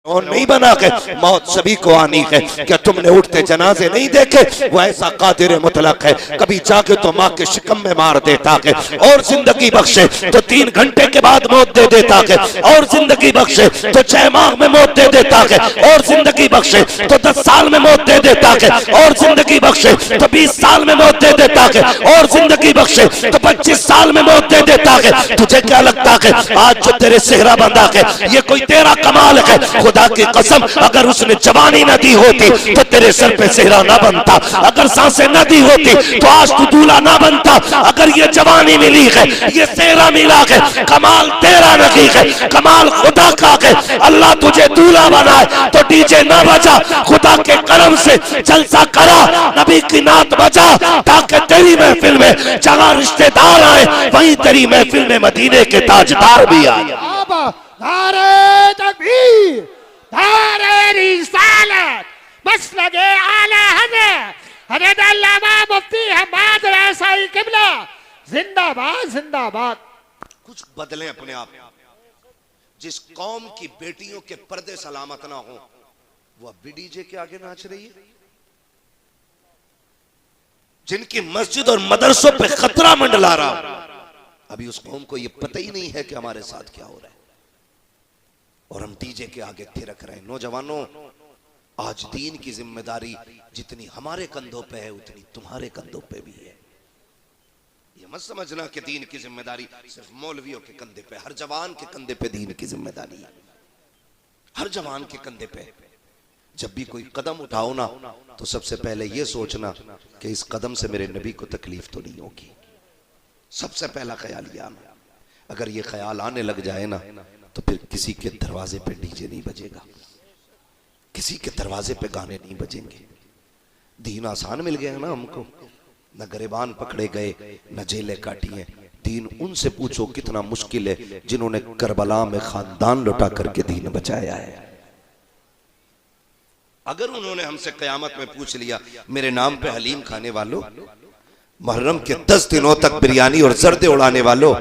और नहीं बना के मौत सभी को आनी है। क्या तुमने उठते जनाजे नहीं देखे? वो ऐसा कादिर मुतलक है, कभी जाके तो माँ के शिकम में मार देता है और जिंदगी बख्शे तो 3 घंटे के बाद मौत दे देता है, और जिंदगी बख्शे तो 6 माह में मौत दे देता है, और जिंदगी बख्शे तो 10 साल में मौत दे देता है, और जिंदगी बख्शे तो 20 साल में मौत दे देता है, और जिंदगी बख्शे तो 25 साल में मौत दे देता है। तुझे क्या लगता है आज जो तेरे सेहरा बंधा है ये कोई तेरा कमाल है? खुदा की कसम अगर उसने जवानी न दी होती तो तेरे सर पे सेहरा ना बनता, अगर सांसें न दी होती तो आज तू दूल्हा ना बनता। अगर ये जवानी मिली है, ये सेहरा मिला है, कमाल तेरा नहीं है, कमाल खुदा का है। अल्लाह तुझे दूल्हा बनाए तो डीजे ना बजा, खुदा के करम से जलसा करा, नबी की नात बजा, ताकि तेरी महफिल में जहां रिश्तेदार आए वहीं तेरी महफिल में मदीने के ताजदार भी आए। नारे तकबीर, नारे रिसालत, मसलके आला हज़रत अल्लामा मुफ्ती हम्माद रसाई किबला जिंदाबाद जिंदाबाद। कुछ बदलें अपने आप। जिस कौम की बेटियों के पर्दे सलामत ना हो वो अब भी डीजे के आगे नाच रही है, जिनकी मस्जिद और मदरसों पे खतरा मंडला रहा, अभी उस कौम को ये पता ही नहीं है कि हमारे साथ क्या हो रहा है और हम डीजे के आगे थिरक रहे हैं। नौजवानों, आज दीन की जिम्मेदारी जितनी हमारे कंधों पे है उतनी तुम्हारे कंधों पे भी है। ये मत समझना कि दीन की जिम्मेदारी सिर्फ मौलवियों के कंधे पे, हर जवान के कंधे पे दीन की जिम्मेदारी है, हर जवान के कंधे पे। जब भी कोई कदम उठाओ ना तो सबसे पहले ये सोचना कि इस कदम से मेरे नबी को तकलीफ तो नहीं होगी। सबसे पहला ख्याल ये आना। अगर ये ख्याल आने लग जाए ना तो फिर किसी के दरवाजे पे डीजे नहीं बजेगा, किसी के दरवाजे पे गाने नहीं बजेंगे। दीन आसान मिल गया ना हमको, न गिरबान पकड़े गए न जेलें काटी हैं। दीन उनसे पूछो कितना मुश्किल है जिन्होंने करबला में खानदान लुटा करके दीन बचाया है। अगर उन्होंने हमसे कयामत में पूछ लिया मेरे नाम पे हलीम खाने वालों, मुहर्रम के 10 दिनों तक बिरयानी और जर्दे उड़ाने वालों,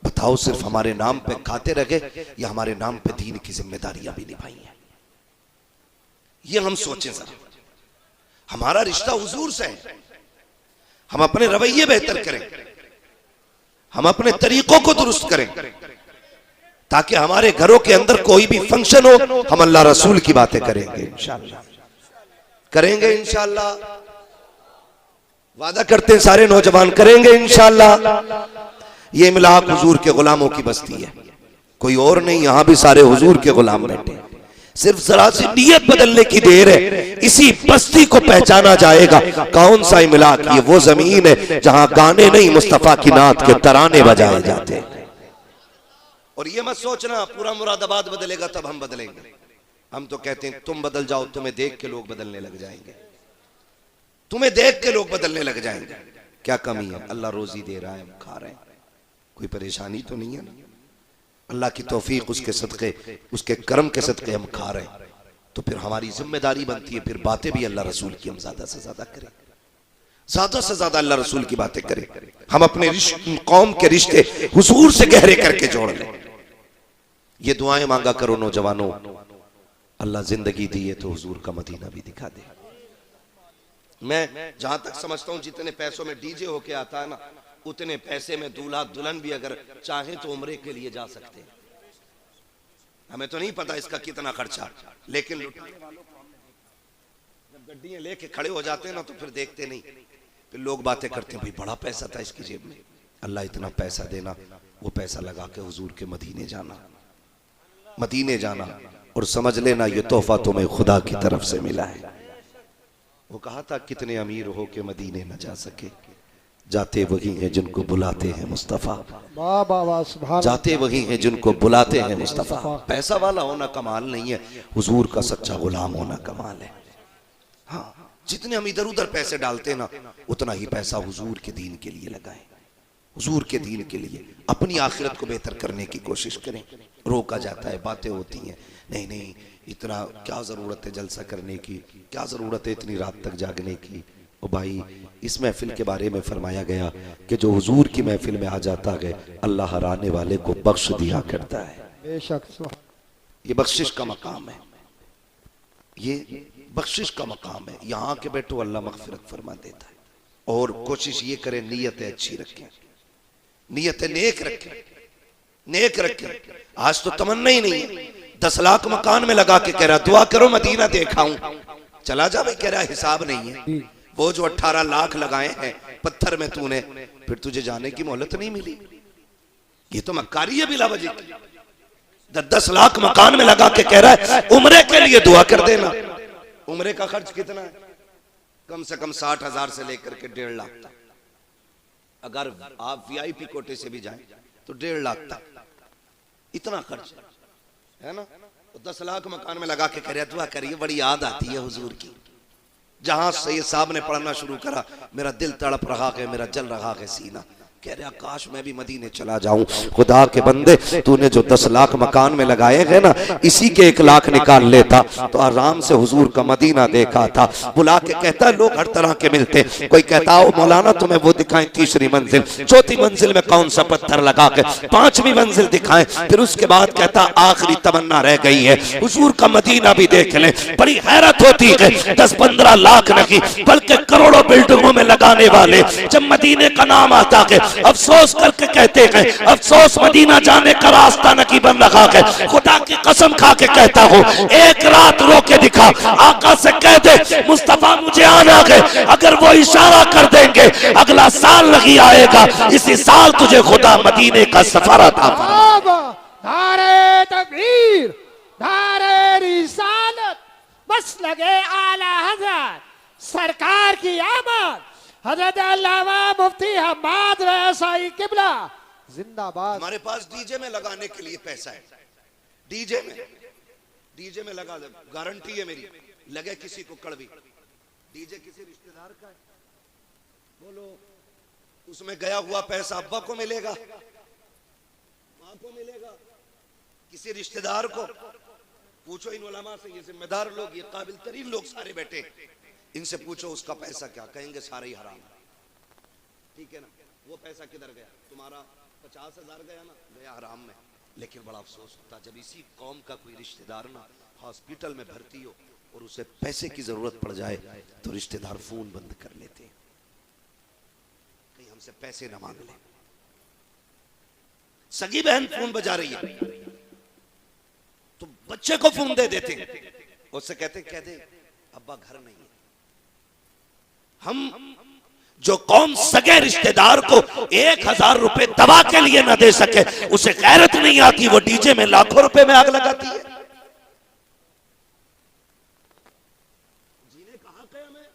बताओ सिर्फ हमारे नाम पे खाते रहे या हमारे नाम पे दीन की जिम्मेदारियां भी निभाई हैं? ये हम सोचें जरा। हमारा रिश्ता हुजूर से है, हम अपने रवैये बेहतर करें, हम अपने तरीकों को दुरुस्त करें ताकि हमारे घरों के अंदर कोई भी फंक्शन हो हम अल्लाह रसूल की बातें करेंगे इंशाअल्लाह, करेंगे इंशाअल्लाह। वादा करते हैं सारे नौजवान, करेंगे इंशाअल्लाह। ये इमलाक हुजूर के गुलामों की बस्ती है, कोई और नहीं। यहां भी सारे हुजूर के गुलाम बैठे, सिर्फ जरा सी नियत बदलने की देर है। इसी बस्ती को पहचाना जाएगा कौन सा इमलाक। ये वो जमीन है जहां गाने नहीं मुस्तफा की नात के तराने बजाए जाते हैं। और ये मत सोचना पूरा मुरादाबाद बदलेगा तब हम बदलेंगे। हम तो कहते हैं तुम बदल जाओ, तुम्हें देख के लोग बदलने लग जाएंगे, तुम्हें देख के लोग बदलने लग जाएंगे। क्या कमी है? अल्लाह रोजी दे रहा है, हम खा रहे हैं, कोई परेशानी तो नहीं है ना? अल्लाह की तौफीक, उसके सदके, उसके करम के सदके हम खा रहे हैं। तो फिर हमारी जिम्मेदारी बनती है फिर बातें भी अल्लाह रसूल की हम ज्यादा से ज्यादा करें, ज्यादा से ज्यादा अल्लाह रसूल की बातें करें। हम अपने कौम के रिश्ते हुजूर से गहरे करके जोड़ लें। ये दुआएं मांगा करो नौजवानों, अल्लाह जिंदगी दी है तो हुजूर का मदीना भी दिखा दे। मैं जहां तक समझता हूं जितने पैसों में डीजे होके आता है ना, उतने पैसे में दूल्हा दुल्हन भी अगर चाहे तो उम्रे के लिए जा सकते हैं। हमें तो नहीं पता इसका कितना खर्चा, लेकिन लुटाने वालों को जब गड्डियां लेके खड़े हो जाते हैं ना तो फिर देखते नहीं, फिर लोग बातें करते हैं भाई बड़ा पैसा था इसकी जेब में। अल्लाह इतना पैसा देना, वो पैसा लगा के हुजूर के मदीने जाना, मदीने जाना, और समझ लेना ये तोहफा तुम्हें खुदा की तरफ से मिला है। वो कहा था कितने अमीर हो के मदीने न जा सके, जाते वही हैं जिनको बुलाते हैं मुस्तफा, जाते वही हैं जिनको बुलाते हैं मुस्तफा। पैसा वाला होना कमाल नहीं है, हुजूर का सच्चा गुलाम होना कमाल है। हाँ, जितने हम इधर उधर पैसे डालते ना उतना ही पैसा हुजूर के दीन के लिए लगाएं, हुजूर के दीन के लिए अपनी आखिरत को बेहतर करने की कोशिश करें। रोका जाता है, बातें होती हैं, नहीं नहीं इतना क्या जरूरत है जलसा करने की, क्या जरूरत है इतनी रात तक जागने की। ओ भाई, इस महफिल के बारे में फरमाया गया कि जो हुजूर की महफिल में आ जाता है अल्लाह हराने वाले को बख्श दिया करता है। बेशक ये बख्शिश का मकाम है, ये बख्शिश का मकाम है। यहाँ के बैठो अल्लाह मगफिरत फरमा देता है। और कोशिश ये करें नीयतें अच्छी रखें, नीयतें नेक रखें, नेक रखें। आज तो तमन्ना ही नहीं है, 10 लाख मकान में लगा के कह रहा दुआ करो मदीना देखाऊं, चला जा भाई, कह रहा हिसाब नहीं है। वो जो 18 लाख लगाए हैं पत्थर में तूने, फिर तुझे जाने की मोहलत नहीं मिली। ये तो मक्कारी है बिला वजह की। 10 लाख मकान में लगा के कह रहा है उम्रे के लिए दुआ कर देना। उम्रे का खर्च कितना है? कम से कम 60,000 से लेकर के 1.5 लाख तक। अगर आप वीआईपी कोटे से भी जाएं तो 1.5 लाख तक इतना खर्च है ना। तो 10 लाख मकान में लगा के कह रहा दुआ करिए, बड़ी याद आती है हुजूर की। जहां सैयद साहब ने पढ़ना शुरू करा, मेरा दिल तड़प रहा है, मेरा जल रहा है सीना। कह रहा काश मैं भी मदीने चला जाऊं। खुदा के बंदे, तूने जो 10 लाख मकान में लगाए हैं ना, इसी के 1 लाख निकाल लेता तो आराम से हुजूर का मदीना देखा था। बुला के कहता लोग हर तरह के मिलते, कोई कहता हो मौलाना तुम्हें वो दिखाएं 3री मंजिल, 4थी मंजिल में कौन सा पत्थर लगा के, 5वीं मंजिल दिखाएं। फिर उसके बाद कहता आखिरी तमन्ना रह गई है हुजूर का मदीना भी देख लें। बड़ी हैरत होती है, 10-15 लाख नहीं बल्कि करोड़ों बिल्डिंगों में लगाने वाले जब मदीने का नाम आता है अफसोस करके कहते हैं अफसोस मदीना जाने का रास्ता नकी बन रखा है। खुदा की कसम खा के कहता हूँ, एक रात रो के दिखा, आका से कह दे मुस्तफा मुझे आना है। अगर वो इशारा कर देंगे अगला साल नहीं आएगा, इसी साल तुझे खुदा मदीने का सफर अता फरमाएगा। नारे तकबीर, नारे रिसालत, बस लगे आला हज़रत सरकार की आमद। हज़रत अल्लामा मुफ्ती हम्माद रसाई किबला जिंदाबाद। हमारे पास डीजे में लगाने के लिए पैसा है, डीजे में लगा दे, गारंटी है मेरी। लगे किसी को कड़वी, डीजे किसी रिश्तेदार का है, बोलो उसमें गया हुआ पैसा अब्बा को मिलेगा, मां को मिलेगा, किसी रिश्तेदार को। पूछो इन उलमा से, ये जिम्मेदार लोग, ये काबिल तरीन लोग सारे बैठे, इनसे पूछो उसका पैसा क्या, कहेंगे सारे ही हराम। ठीक है ना, वो पैसा किधर गया? तुम्हारा 50,000 गया ना, गया हराम में। लेकिन बड़ा अफसोस होता जब इसी कौम का कोई रिश्तेदार ना हॉस्पिटल में भर्ती हो और उसे पैसे की जरूरत पड़ जाए तो रिश्तेदार फोन बंद कर लेते हैं, कहीं हमसे पैसे ना मांग ले। सगी बहन फोन बजा रही है तो बच्चे को फोन दे देते हैं, उससे कहते कह दे अब्बा घर नहीं है। हम जो कौम सगे रिश्तेदार को 1,000 रुपए दवा के लिए ना दे सके, उसे गैरत नहीं आती, वो डीजे में लाखों रुपए में आग लगाती है। जीने कहा गया मैं,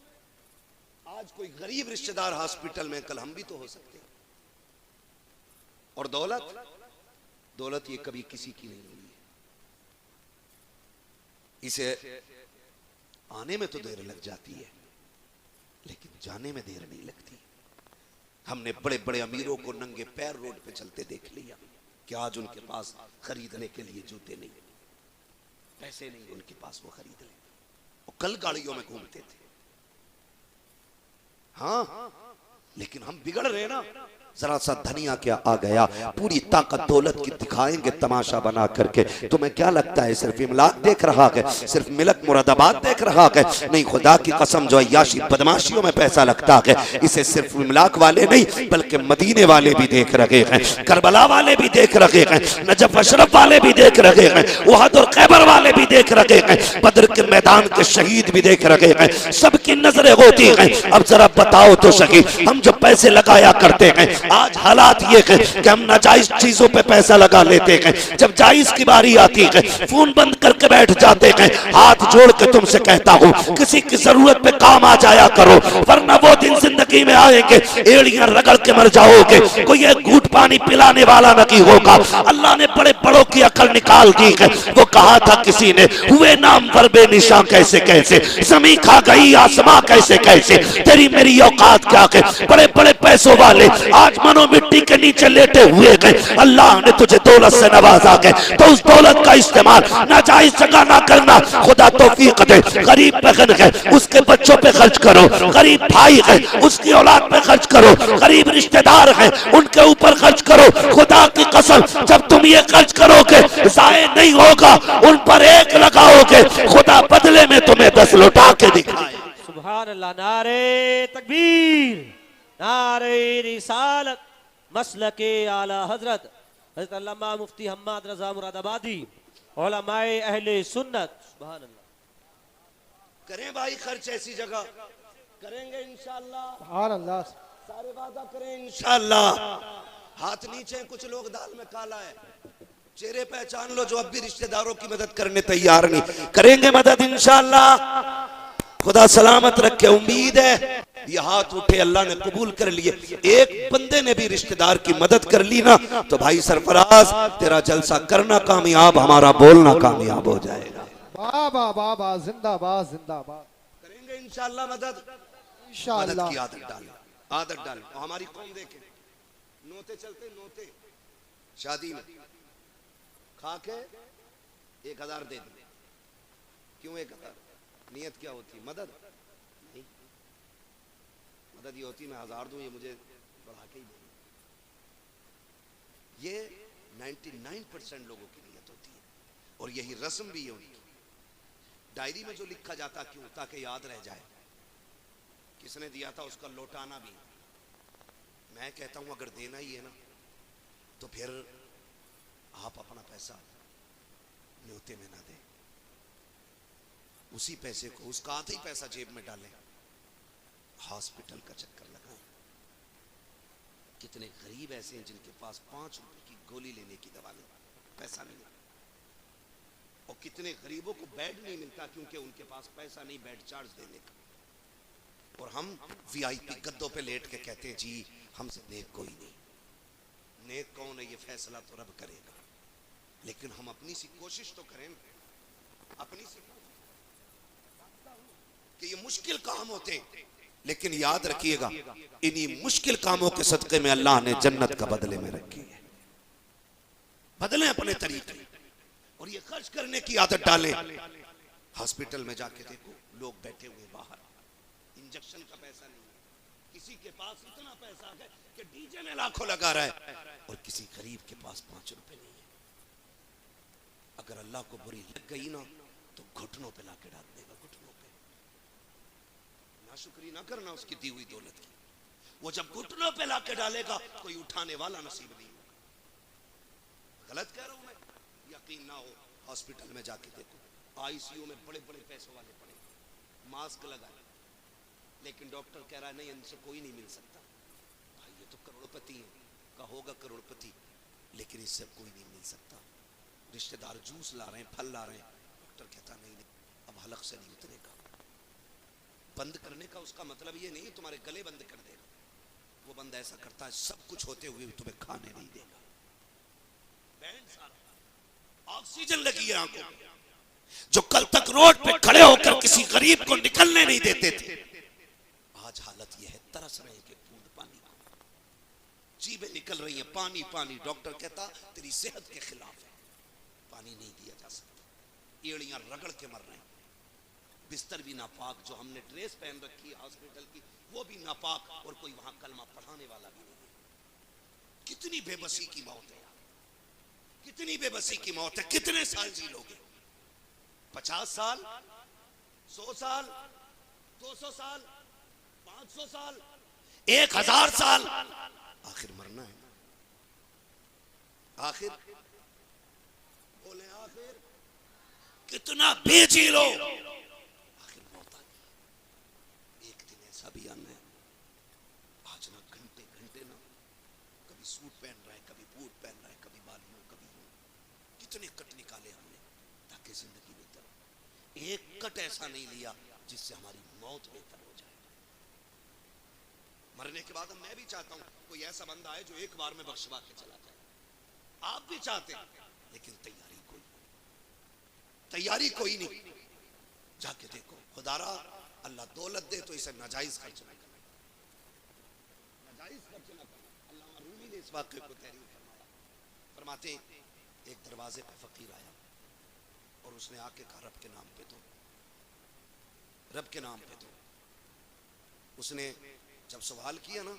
आज कोई गरीब रिश्तेदार हॉस्पिटल में, कल हम भी तो हो सकते हैं। और दौलत ये कभी किसी की नहीं हुई है, इसे आने में तो देर लग जाती है लेकिन जाने में देर नहीं लगती। हमने बड़े बड़े अमीरों को नंगे पैर रोड पे चलते देख लिया कि आज उनके पास खरीदने के लिए जूते नहीं, पैसे नहीं उनके पास वो खरीद ले, वो कल गाड़ियों में घूमते थे। हाँ, लेकिन हम बिगड़ रहे ना। जरा सा धनिया क्या आ गया, पूरी ताकत दौलत की दिखाएंगे तमाशा बना करके। तुम्हें क्या लगता है सिर्फ इमलाक देख रहा है, सिर्फ मिलक मुरादाबाद देख रहा है? नहीं, खुदा की कसम जो अय्याशी बदमाशियों में पैसा लगता है, इसे सिर्फ इमलाक वाले नहीं बल्कि मदीने वाले भी देख रहे हैं, करबला वाले भी देख रहे हैं, नजफ अशरफ वाले भी देख रहे हैं, उहद और खैबर वाले भी देख रहे हैं, बद्र के मैदान के शहीद भी देख रहे हैं। सबकी नजरें होती हैं। अब जरा बताओ तो सही, हम जो पैसे लगाया करते हैं, आज हालात ये है कि हम नाजायज चीजों पे पैसा लगा लेते हैं। जब जायज की बारी आती है फोन बंद करके बैठ जाते हैं। हाथ जोड़ के तुमसे कहता हूँ, किसी की जरूरत पे काम आ जाया करो, वरना वो दिन जिंदगी में आएंगे एड़ियां रगड़ के मर जाओगे, कोई एक घूंट पानी पिलाने वाला नहीं होगा। अल्लाह ने बड़े बड़ों की अकल निकाल दी है। वो कहा था किसी ने, हुए नाम पर बेनिशां कैसे कैसे, जमीन खा गई आसमां कैसे कैसे, तेरी मेरी औकात क्या है। बड़े बड़े पैसों वाले आज आज मनो मिट्टी के नीचे लेटे हुए गए, अल्लाह ने तुझे दौलत से नवाजा गए तो उस दौलत का इस्तेमाल नाजायज जगह ना करना। खुदा तौफीक दे। गरीब बहन है उसके बच्चों पे खर्च करो, गरीब भाई है उसकी औलाद पे खर्च करो, गरीब रिश्तेदार है उनके ऊपर खर्च करो। खुदा की कसम जब तुम ये खर्च करोगे जाये नहीं होगा, उन पर एक लगाओगे, खुदा बदले में तुम्हें 10 लौटा के दिखाए। सुभान अल्लाह। नारे तकबीर, नारे रिसालत, मसलके आला हजरत हजरत अल्लामा मुफ्ती हम्माद रजा मुरादाबादी, उलमाए अहले सुन्नत। सुभान अल्लाह। करें भाई खर्च ऐसी जगह करेंगे इंशाअल्लाह, सुभान अल्लाह। सारे वादा करें इंशाअल्लाह। हाथ नीचे, कुछ लोग दाल में काला है, चेहरे पहचान लो जो अब भी रिश्तेदारों की मदद करने तैयार नहीं, करेंगे मदद इंशाअल्लाह। खुदा सलामत रखे। उम्मीद है ये हाथ उठे अल्लाह ने कबूल कर लिए। एक बंदे ने भी रिश्तेदार की मदद कर ली ना तो भाई सरफराज तेरा जलसा करना कामयाब, हमारा बोलना कामयाब हो जाएगा। बाबा बाबा जिंदाबाद जिंदाबाद। करेंगे इंशाअल्लाह मदद। इंशाअल्लाह। मदद की आदत डालें, आदत डालें। और हमारी कौम देखे नोते चलते, नोते शादी में खा के 1000 दे दे। क्यों 1000? नियत क्या होती? मदद नहीं, मदद ये होती मैं 1000 दूं, ये मुझे बढ़ा के ही दे। ये 99% लोगों की नियत होती है और यही रस्म भी है उनकी। डायरी में जो लिखा जाता क्यों? ताकि याद रह जाए किसने दिया था, उसका लौटाना भी। मैं कहता हूं अगर देना ही है ना तो फिर आप अपना पैसा न्योते में ना दें, उसी पैसे को, उसका आधा ही पैसा जेब में डालें, हॉस्पिटल का चक्कर लगाएं। कितने गरीब ऐसे हैं जिनके पास 5 रुपए की गोली लेने की दवा नहीं, पैसा नहीं, और कितने गरीबों को बेड नहीं मिलता क्योंकि उनके पास पैसा नहीं बेड चार्ज देने का। और हम वीआईपी गद्दों पे लेट के कहते हैं जी हमसे नेक कोई नहीं। नेक कौन है ये फैसला तो रब करेगा, लेकिन हम अपनी सी कोशिश तो करें, अपनी सी कि ये मुश्किल काम होते हैं, लेकिन याद रखिएगा इन्हीं मुश्किल कामों के सदक़े में अल्लाह ने जन्नत का बदले में रखी है। बदलें अपने तरीके और ये खर्च करने की आदत डालें। हॉस्पिटल में जाके देखो लोग बैठे हुए बाहर, इंजेक्शन का पैसा नहीं है, किसी के पास इतना पैसा है कि डीजे में लाखों लगा रहा है और किसी गरीब के पास 5 रुपए नहीं है। अगर अल्लाह को बुरी लग गई ना तो घुटनों पे लाके डाल देगा, घुटनों पे। नाशुक्री ना करना उसकी दी हुई दौलत की। वो जब घुटनों पे लाके डालेगा कोई उठाने वाला नसीब नहीं होगा। गलत कह रहा हूं मैं? यकीन ना हो हॉस्पिटल में जाके देखो, आईसीयू में बड़े बड़े पैसों वाले पड़े, मास्क लगाए, लेकिन डॉक्टर कह रहा है नहीं इनसे कोई नहीं मिल सकता। भाई ये तो करोड़पति है, का होगा करोड़पति, लेकिन इससे कोई नहीं मिल सकता। रिश्तेदार जूस ला रहे हैं, फल ला रहे हैं, डॉक्टर कहता नहीं अब हलक से नहीं उतरेगा। बंद करने का उसका मतलब ये नहीं तुम्हारे गले बंद कर देगा, वो बंद ऐसा करता है सब कुछ होते हुए भी तुम्हें खाने नहीं देगा। ऑक्सीजन लगी है आंखों में, जो कल तक रोड पे खड़े होकर किसी गरीब को निकलने नहीं देते थे, आज हालत यह है तरस रहे कि बूंद पानी को, जीभें निकल रही हैं पानी पानी। डॉक्टर कहता तेरी सेहत के खिलाफ है, पानी नहीं दिया जा सकता। एड़ियां रगड़ के मर रहे हैं, बिस्तर भी नापाक, जो हमने ड्रेस पहन रखी है हॉस्पिटल की वो भी नापाक, और कोई वहां कलमा पढ़ाने वाला भी नहीं है। कितनी बेबसी की मौत है, कितनी बेबसी की मौत है। कितने साल जी लोगे? 50 साल, 100 साल, 200 साल, 500 साल, 1000 साल, आखिर मरना है। आखिर बोले आखिर कितना भी जी लो, आखिर मौत आ गई। एक दिन ऐसा भी आना है, आज ना घंटे घंटे ना, कभी सूट पहन रहा है, कभी बूट पहन रहा है, कभी बालियों, कभी यूं, कितने कट निकाले हमने ताकि जिंदगी बेहतर हो। एक कट ऐसा नहीं लिया जिससे हमारी मौत बेहतर हो जाए। मरने के बाद मैं भी चाहता हूं कोई ऐसा बंदा है जो एक बार में बख्शवा के चला जाए। आप भी चाहते हैं, लेकिन तैयारी कोई नहीं। जाके देखो खुदारा अल्लाह दौलत दे तो इसे नाजायज खर्च ना करना, नाजायज खर्च ना करना। अल्लाह इस वाक़े को तहरीर फरमाते एक दरवाजे पे फकीर आया और उसने आके कहा रब के नाम पे दो, रब के नाम पे दो। उसने जब सवाल किया ना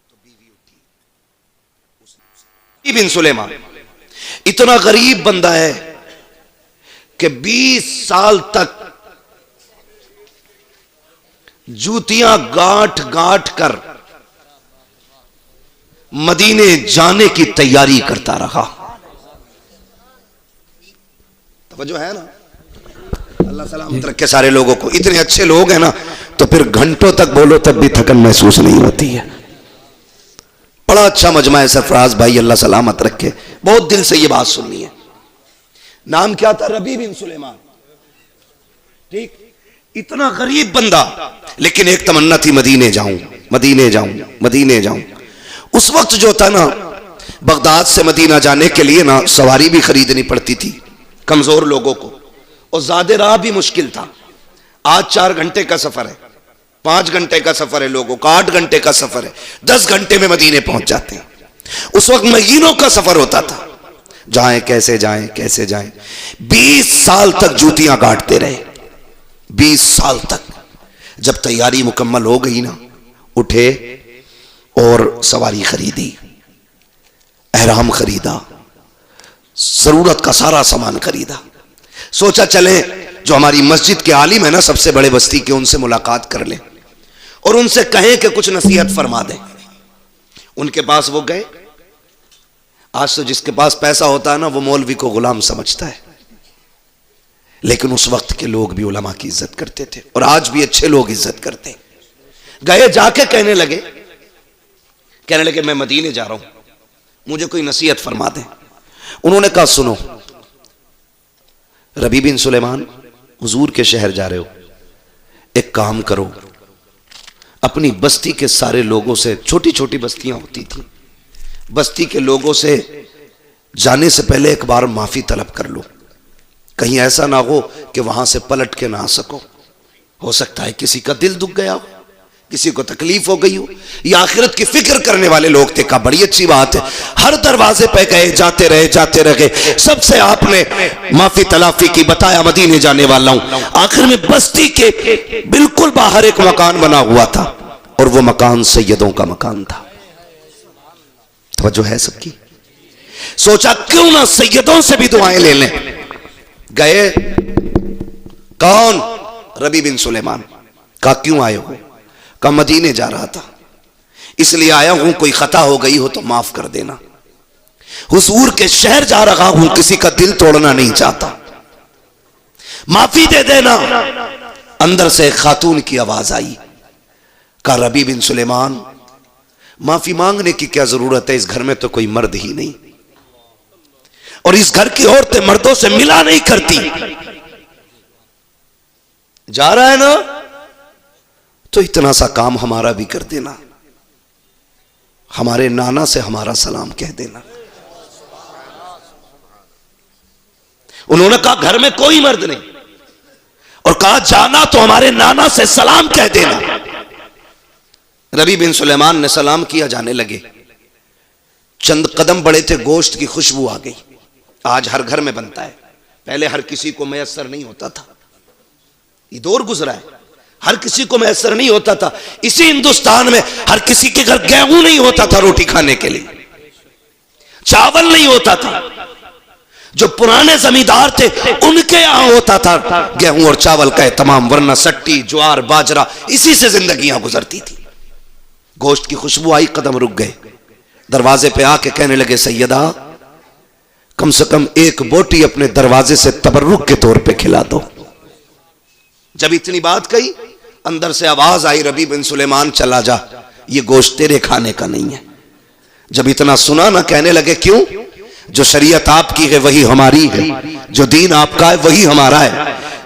तो बीवी उठी। बिन सुलेमान इतना गरीब बंदा है कि 20 साल तक जूतियां गांठ गांठ कर मदीने जाने की तैयारी करता रहा। तवज्जो है ना? अल्लाह सलामत रखे सारे लोगों को। इतने अच्छे लोग हैं ना तो फिर घंटों तक बोलो तब भी थकन महसूस नहीं होती है। बड़ा अच्छा मजमा है सरफराज भाई, अल्लाह सलामत रखे। बहुत दिल से ये बात सुननी है। नाम क्या था? रबी बिन सुलेमान। ठीक, इतना गरीब बंदा, लेकिन एक तमन्ना थी मदीने जाऊं, मदीने जाऊं, मदीने जाऊं। उस वक्त जो था ना, बगदाद से मदीना जाने के लिए ना सवारी भी खरीदनी पड़ती थी कमजोर लोगों को, और ज्यादा राह भी मुश्किल था। आज 4 घंटे का सफर है, 5 घंटे का सफर है लोगों का, 8 घंटे का सफर है, 10 घंटे में मदीने पहुंच जाते हैं। उस वक्त महीनों का सफर होता था। जाएं कैसे जाएं, कैसे जाएं। 20 साल तक जूतियां गांठते रहे, 20 साल तक। जब तैयारी मुकम्मल हो गई ना, उठे और सवारी खरीदी, एहराम खरीदा, जरूरत का सारा सामान खरीदा। सोचा चले जो हमारी मस्जिद के आलिम है ना, सबसे बड़े बस्ती के, उनसे मुलाकात कर ले और उनसे कहें कि कुछ नसीहत फरमा दें। उनके पास वो गए। आज तो जिसके पास पैसा होता है ना, वो मौलवी को गुलाम समझता है, लेकिन उस वक्त के लोग भी उलमा की इज्जत करते थे और आज भी अच्छे लोग इज्जत करते। गए, जाके कहने लगे मैं मदीने जा रहा हूं, मुझे कोई नसीहत फरमा दें। उन्होंने कहा सुनो रबी बिन सुलेमान, हुजूर के शहर जा रहे हो, एक काम करो, अपनी बस्ती के सारे लोगों से, छोटी छोटी बस्तियां होती थी, बस्ती के लोगों से जाने से पहले एक बार माफी तलब कर लो। कहीं ऐसा ना हो कि वहां से पलट के ना आ सको। हो सकता है किसी का दिल दुख गया हो, किसी को तकलीफ हो गई हो। ये आखिरत की फिक्र करने वाले लोग थे। कहा बड़ी अच्छी बात है। हर दरवाजे पे गए, जाते रहे, सबसे आपने माफी तलाफी की, बताया मदीने जाने वाला हूं। आखिर में बस्ती के बिल्कुल बाहर एक मकान बना हुआ था और वो मकान सैयदों का मकान था। तवज्जो है सबकी? सोचा क्यों ना सैयदों से भी दुआएं ले लें। गए, कौन? रबी बिन सुलेमान। कहा क्यों आए हो? कहा मदीने जा रहा था, इसलिए आया हूं, कोई खता हो गई हो तो माफ कर देना। हुजूर के शहर जा रहा हूं, किसी का दिल तोड़ना नहीं चाहता, माफी दे देना। अंदर से एक खातून की आवाज आई। कहा रबी बिन सुलेमान, माफी मांगने की क्या जरूरत है, इस घर में तो कोई मर्द ही नहीं और इस घर की औरतें मर्दों से मिला नहीं करती। जा रहा है ना, तो इतना सा काम हमारा भी कर देना, हमारे नाना से हमारा सलाम कह देना। उन्होंने कहा घर में कोई मर्द नहीं, और कहा जाना तो हमारे नाना से सलाम कह देना। रबी बिन सुलेमान ने सलाम किया, जाने लगे। चंद कदम बढ़े थे, गोश्त की खुशबू आ गई। आज हर घर में बनता है, पहले हर किसी को मैसर नहीं होता था। ये दौर गुजरा है, हर किसी को मैसर नहीं होता था। इसी हिंदुस्तान में हर किसी के घर गेहूं नहीं होता था रोटी खाने के लिए, चावल नहीं होता था। जो पुराने जमींदार थे उनके यहां होता था गेहूं और चावल का एहतमाम, वरना सट्टी, ज्वार, बाजरा, इसी से जिंदगियां गुजरती थी। गोश्त की खुशबू आई, कदम रुक गए। दरवाजे पे आके कहने लगे सैयदा, कम से कम एक बोटी अपने दरवाजे से तबर्रुक के तौर पे खिला दो। जब इतनी बात कही, अंदर से आवाज आई, रबी बिन सुलेमान चला जा, ये गोश्त तेरे खाने का नहीं है। जब इतना सुना ना, कहने लगे क्यों? जो शरीयत आपकी है वही हमारी है, जो दीन आपका है वही हमारा है।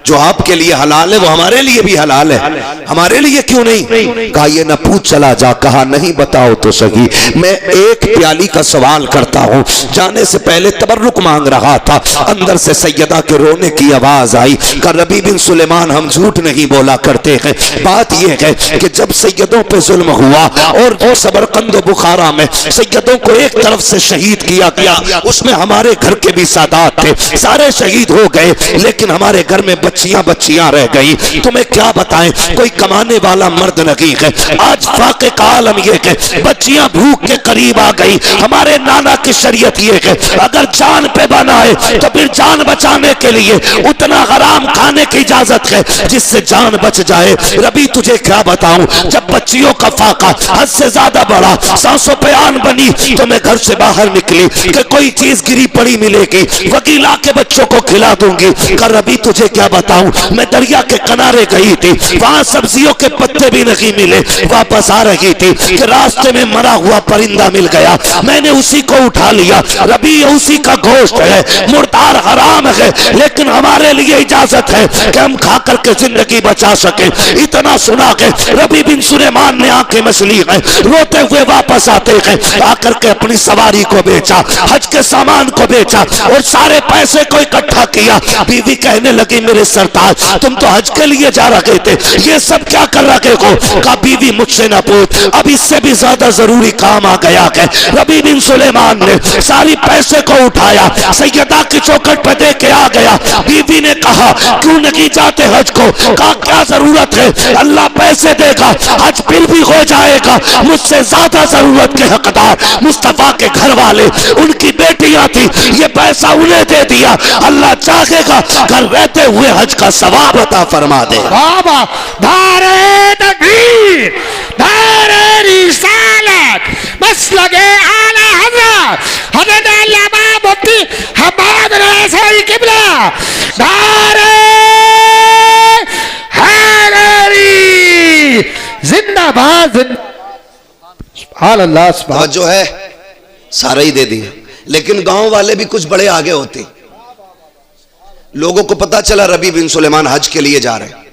जो आपके लिए हलाल है वो हमारे लिए भी हलाल है, हमारे लिए क्यों नहीं? कहा ये न पूछ चला जा, कहा नहीं बताओ तो सही। मैं एक प्याली का सवाल करता हूँ। जाने से पहले तबर्रुक मांग रहा था, अंदर से सैयदा के रोने की आवाज आई। कहा रबी बिन सुलेमान हम झूठ नहीं बोला करते हैं। बात यह है कि जब सैयदों पे जुल्म हुआ और सबरकंद बुखारा में सैयदों को एक तरफ से शहीद किया गया, उसमें हमारे घर के भी सादात थे, सारे शहीद हो गए, लेकिन हमारे घर में बच्चियां रह गई। तुम्हें क्या बताएं, कोई कमाने वाला मर्द नहीं है। आज फाके का आलम यह है, बच्चियां भूख के करीब आ गई। हमारे नाना की शरीयत यह है, अगर जान पे बना है तो फिर जान बचाने के लिए उतना हराम खाने की इजाजत है जिससे जान बच जाए। रबी तुझे क्या बताऊं, जब बच्चियों का फाका हद से ज्यादा बड़ा, सांसों पे आन बनी, तो मैं घर से बाहर निकली कि कोई चीज गिरी पड़ी मिलेगी, वकीला के बच्चों को खिला दूंगी। कर रबी तुझे क्या बताऊं, मैं दरिया के किनारे गई थी, वहां सब्जियों के पत्ते भी नहीं मिले। वापस आ रही थी कि रास्ते में मरा हुआ परिंदा मिल गया, मैंने उसी को उठा लिया। रबी उसी का गोश्त है, मुर्दार हराम है, लेकिन हमारे लिए इजाजत है कि हम खा करके जिंदगी बचा सके। इतना सुना के रबी बिन सुलेमान ने आंखें मसली है, रोते हुए वापस आते हैं। आकर के अपनी सवारी को बेचा, हज के सामान को बेचा और सारे पैसे को इकट्ठा किया। बीवी कहने लगी मेरे सरताज तुम तो हज के लिए जा रहे थे, ये सब क्या कर रहे हो? कहा बीवी मुझसे ना पूछ, अब इससे भी ज्यादा जरूरी काम आ गया है। रबी बिन सुलेमान ने सारी पैसे को उठाया, सैयदा की चौखट पे दे के आ गया। बीवी ने कहा क्यों नहीं जाते हज को? कहा क्या जरूरत है, अल्लाह पैसे देगा, हज फिर भी हो जाएगा। मुझसे ज्यादा जरूरत के हकदार मुस्तफा के घर वाले, उनकी बेटियां थी, ये पैसा उन्हें दे दिया। अल्लाह चाहेगा घर रहते हुए हज का सवाब अता फरमा दे। बाबा नारे तकबीर, नारे रिसालत, मसलके आला हज़रत हज़रत अल्लामा मुफ्ती हम्माद रज़ाई किबला, नारे हैदरी जिंदाबाद। सुभान अल्लाह, सुभान जो है सारा ही दे दिया, लेकिन गांव वाले भी कुछ बड़े आगे होते। लोगों को पता चला रबी बिन सुलेमान हज के लिए जा रहे हैं।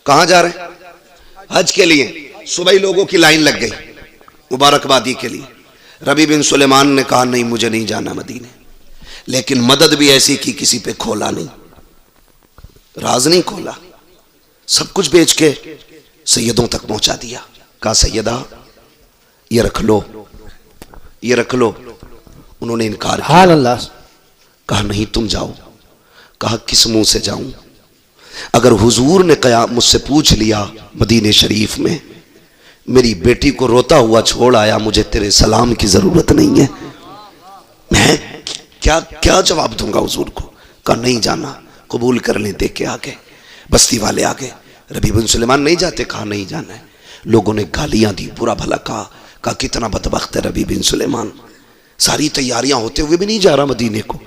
कहां जा रहे हैं? हज के लिए। सुबह ही लोगों की लाइन लग गई मुबारकबादी के लिए। रबी बिन सुलेमान ने कहा नहीं मुझे नहीं जाना मदीने, लेकिन मदद भी ऐसी की किसी पे खोला नहीं, राज नहीं खोला, सब कुछ बेच के सैयदों तक पहुंचा दिया। कहा सैयदा ये रख लो, ये रख लो। उन्होंने इनकार किया। कहा नहीं तुम जाओ। कहा किस मुंह से जाऊं? अगर हुजूर ने कया मुझसे पूछ लिया मदीने शरीफ में मेरी बेटी को रोता हुआ छोड़ आया, मुझे तेरे सलाम की जरूरत नहीं है, मैं क्या जवाब दूंगा हुजूर को? कहा नहीं जाना, कबूल कर लें। दे के आगे बस्ती वाले आगे। रबी बिन सुलेमान नहीं जाते? कहा नहीं जाना है। लोगों ने गालियां दी, बुरा भला कहा कितना बदबख्त है रबी बिन सुलेमान, सारी तैयारियां होते हुए भी नहीं जा रहा मदीने को,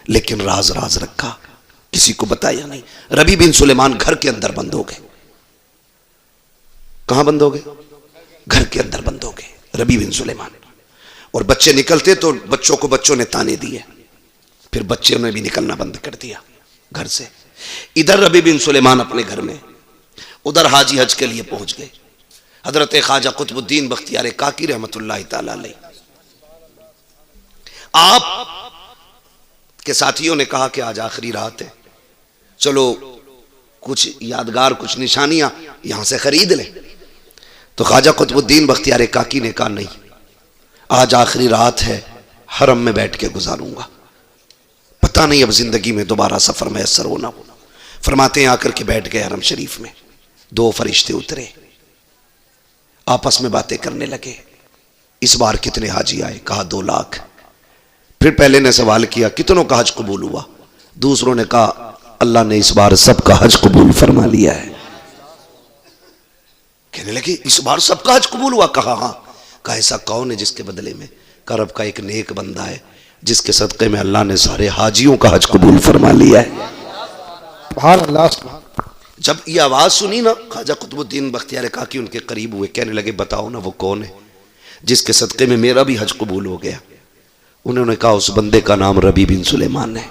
लेकिन राज रखा, किसी को बताया नहीं। रबी बिन सुलेमान घर के अंदर बंद हो गए। कहां बंद हो गए? घर के अंदर बंद हो गए रबी बिन सुलेमान। और बच्चे निकलते तो बच्चों को बच्चों ने ताने दिए, फिर बच्चों ने भी निकलना बंद कर दिया घर से। इधर रबी बिन सुलेमान अपने घर में, उधर हाजी हज के लिए पहुंच गए। हजरत ख्वाजा कुतुबुद्दीन बख्तियार काकी रहमतुल्लाह तआला अलैह, आप के साथियों ने कहा कि आज आखिरी रात है, चलो कुछ यादगार, कुछ निशानियां यहां से खरीद लें। तो ख्वाजा कुतुबुद्दीन बख्तियार काकी ने कहा नहीं, आज आखिरी रात है, हरम में बैठ के गुजारूंगा, पता नहीं अब जिंदगी में दोबारा सफर मैसर होना हो। फरमाते हैं आकर के बैठ गए हरम शरीफ में। दो फरिश्ते उतरे, आपस में बातें करने लगे। इस बार कितने हाजी आए? कहा 2 लाख। फिर पहले ने सवाल किया कितनों का हज कबूल हुआ? दूसरों ने कहा अल्लाह ने इस बार सबका हज कबूल फरमा लिया है। कहने लगे इस बार सबका हज कबूल हुआ? कहा हाँ। कहा ऐसा कौन है जिसके बदले में? करब का एक नेक बंदा है जिसके सदक़े में अल्लाह ने सारे हाजियों का हज कबूल फरमा लिया है। जब ये आवाज सुनी ना, ख्वाजा कुतुबुद्दीन बख्तियार काकी उनके करीब हुए, कहने लगे बताओ ना वो कौन है जिसके सदक़े में मेरा भी हज कबूल हो गया? उन्होंने कहा उस बंदे का नाम रबी बिन सुलेमान है।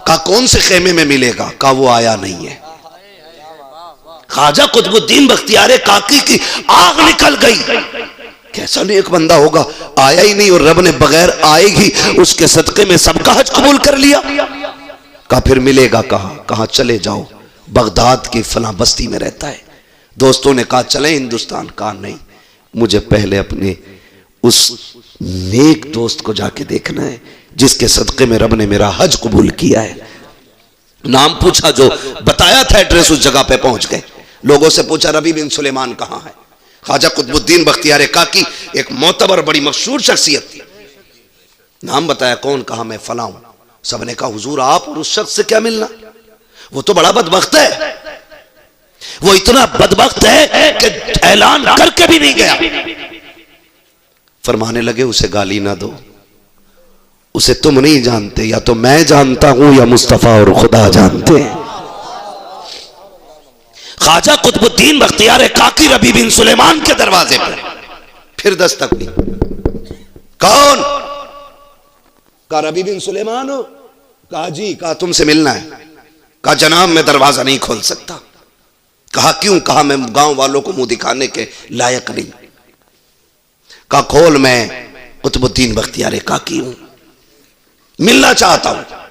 कहा कौन से खेमे में मिलेगा? कहा वो आया नहीं है। ख्वाजा कुतुबुद्दीन बख्तियार काकी की आग निकल गई। कैसा नेक बंदा होगा, आया ही नहीं और रब ने बगैर आए ही उसके सदके में सबका हज कबूल कर लिया। कहा फिर मिलेगा कहाँ? कहा चले जाओ, बगदाद की फला बस्ती में रहता है। दोस्तों ने कहा चले हिंदुस्तान? कहा नहीं, मुझे पहले अपने उस नेक दोस्त को जाके देखना है जिसके सदके में रब ने मेरा हज कबूल किया है। नाम पूछा, जो बताया था एड्रेस, उस जगह पे पहुंच गए। लोगों से पूछा रबी बिन सुलेमान कहाँ है? ख्वाजा कुतुबुद्दीन बख्तियार काकी एक मोतबर बड़ी मशहूर शख्सियत थी। नाम बताया, कौन? कहा मैं फला हूं। सबने कहा हुजूर आप और उस शख्स से क्या मिलना? वो तो बड़ा बदबख्त है, वो इतना बदबख्त है कि ऐलान करके भी नहीं गया। फरमाने लगे उसे गाली ना दो, उसे तुम नहीं जानते, या तो मैं जानता हूं या मुस्तफा और खुदा जानते हैं। ख्वाजा कुतुबुद्दीन बख्तियार काकी रबी बिन सुलेमान के दरवाजे पर फिर दस्तक दी। कौन? कहा रबी बिन सुलेमान हो? कहा जी। कहा तुमसे मिलना है। कहा जनाब मैं दरवाजा नहीं खोल सकता। कहा क्यों? कहा मैं गांव वालों को मुंह दिखाने के लायक नहीं। कहा खोल, मैं कुतुबुद्दीन बख्तियार काकी हूं, मिलना चाहता हूं।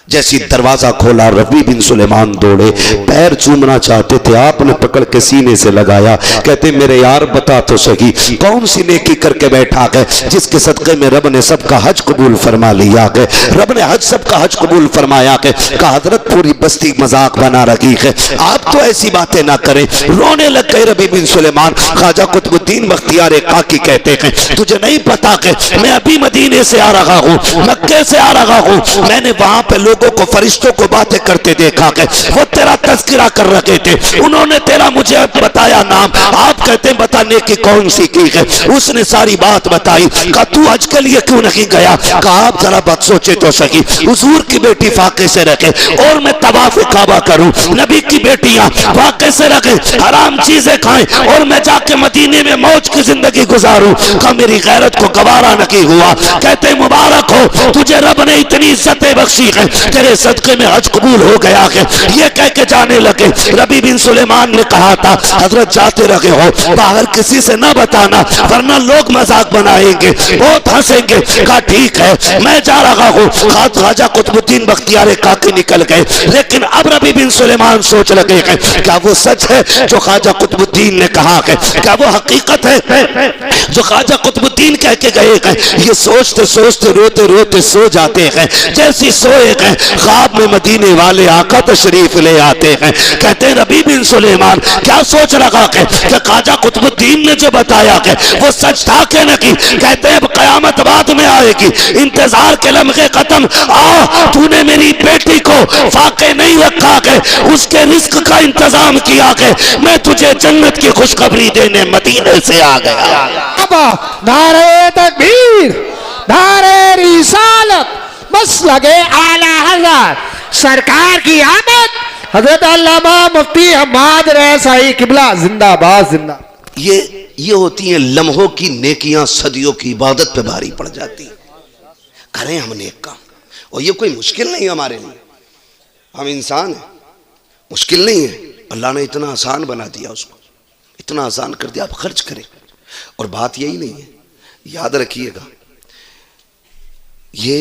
जैसी दरवाजा खोला रबी बिन सुलेमान दौड़े, पैर चूमना चाहते थे, आपने पकड़ के सीने से लगाया। कहते मेरे यार बता तो सही कौन सी नेकी करके बैठा है जिसके सदके में रब ने सबका हज कबूल फरमा लिया है? रब ने हज सबका हज कबूल फरमाया है। कहा हजरत पूरी बस्ती मजाक बना रखी है, आप तो ऐसी बातें ना करें। रोने लग गए रबी बिन सुलेमान। ख्वाजा कुतुबुद्दीन बख्तियार काकी कहते हैं तुझे नहीं पता कि मैं अभी मदीने से आ रहा हूं, मक्के से आ रहा हूं, मैंने वहां पे लोगों को, फरिश्तों को बातें करते देखा है, वो तेरा तज़किरा कर रहे थे, उन्होंने तेरा मुझे बताया नाम। आप कहते हैं बताने की कौन सी की है? उसने सारी बात बताई। कहा तू हज के लिए क्यों नहीं गया? कहा आप जरा बात सोचे तो सही, हुजूर की बेटी फाके से रखे और मैं तवाफ़ काबा करूं, नबी की बेटियां फाके से रखे, हराम चीजें खाएं और मैं जाके मदीने में मौज की जिंदगी गुजारूं। कहा मेरी गैरत को गवारा नहीं हुआ। कहते मुबारक हो तुझे रब ने इतनी इज्जतें बख्शी है, तेरे सदके में हज कबूल हो गया है। ये कह के जाने लगे। रबी बिन सुलेमान ने कहा था हजरत जाते रहे हो, बाहर किसी से ना बताना वरना लोग मजाक बनाएंगे, बहुत हंसेंगे। कहा ठीक है मैं जा रहा हूँ। ख्वाजा कुतुबुद्दीन बख्तियार काकी निकल गए। लेकिन अब रबी बिन सुलेमान सोच लगे हैं क्या वो सच है जो ख्वाजा कुतुबुद्दीन ने कहा है? क्या वो हकीकत है जो ख्वाजा कुतुबुद्दीन कह के गए हैं? ये सोचते सोचते रोते रोते सो जाते हैं। जैसी सोए हैं ख्वाब में मदीने वाले आका तशरीफ ले आते हैं। कहते हैं रबी बिन सुलेमान क्या सोच रखा है कि ख्वाजा कुतुबुद्दीन ने जो बताया है वो सच था कि नहीं? कहते हैं कयामत बाद में आएगी, इंतजार के लम्हे खत्म। तूने मेरी बेटी को फाके नहीं रखा है, उसके रिस्क का इंतजाम किया है, मैं तुझे जन्नत की खुशखबरी देने मदीने से आ गया। नारे तकबीर, नारे रिसालत, बस लगे आला हज़रत सरकार की आमद। हजरत अल्लामा मुफ्ती हम्माद रज़ाई किबला जिंदाबाद जिंदा। ये होती हैं लम्हों की नेकियां, सदियों की इबादत पे भारी पड़ जाती। करें हम नेक काम, और ये कोई मुश्किल नहीं हमारे लिए। हम इंसान हैं, मुश्किल नहीं है। अल्लाह ने इतना आसान बना दिया, उसको इतना आसान कर दिया, आप खर्च करें। और बात यही नहीं है, याद रखिएगा ये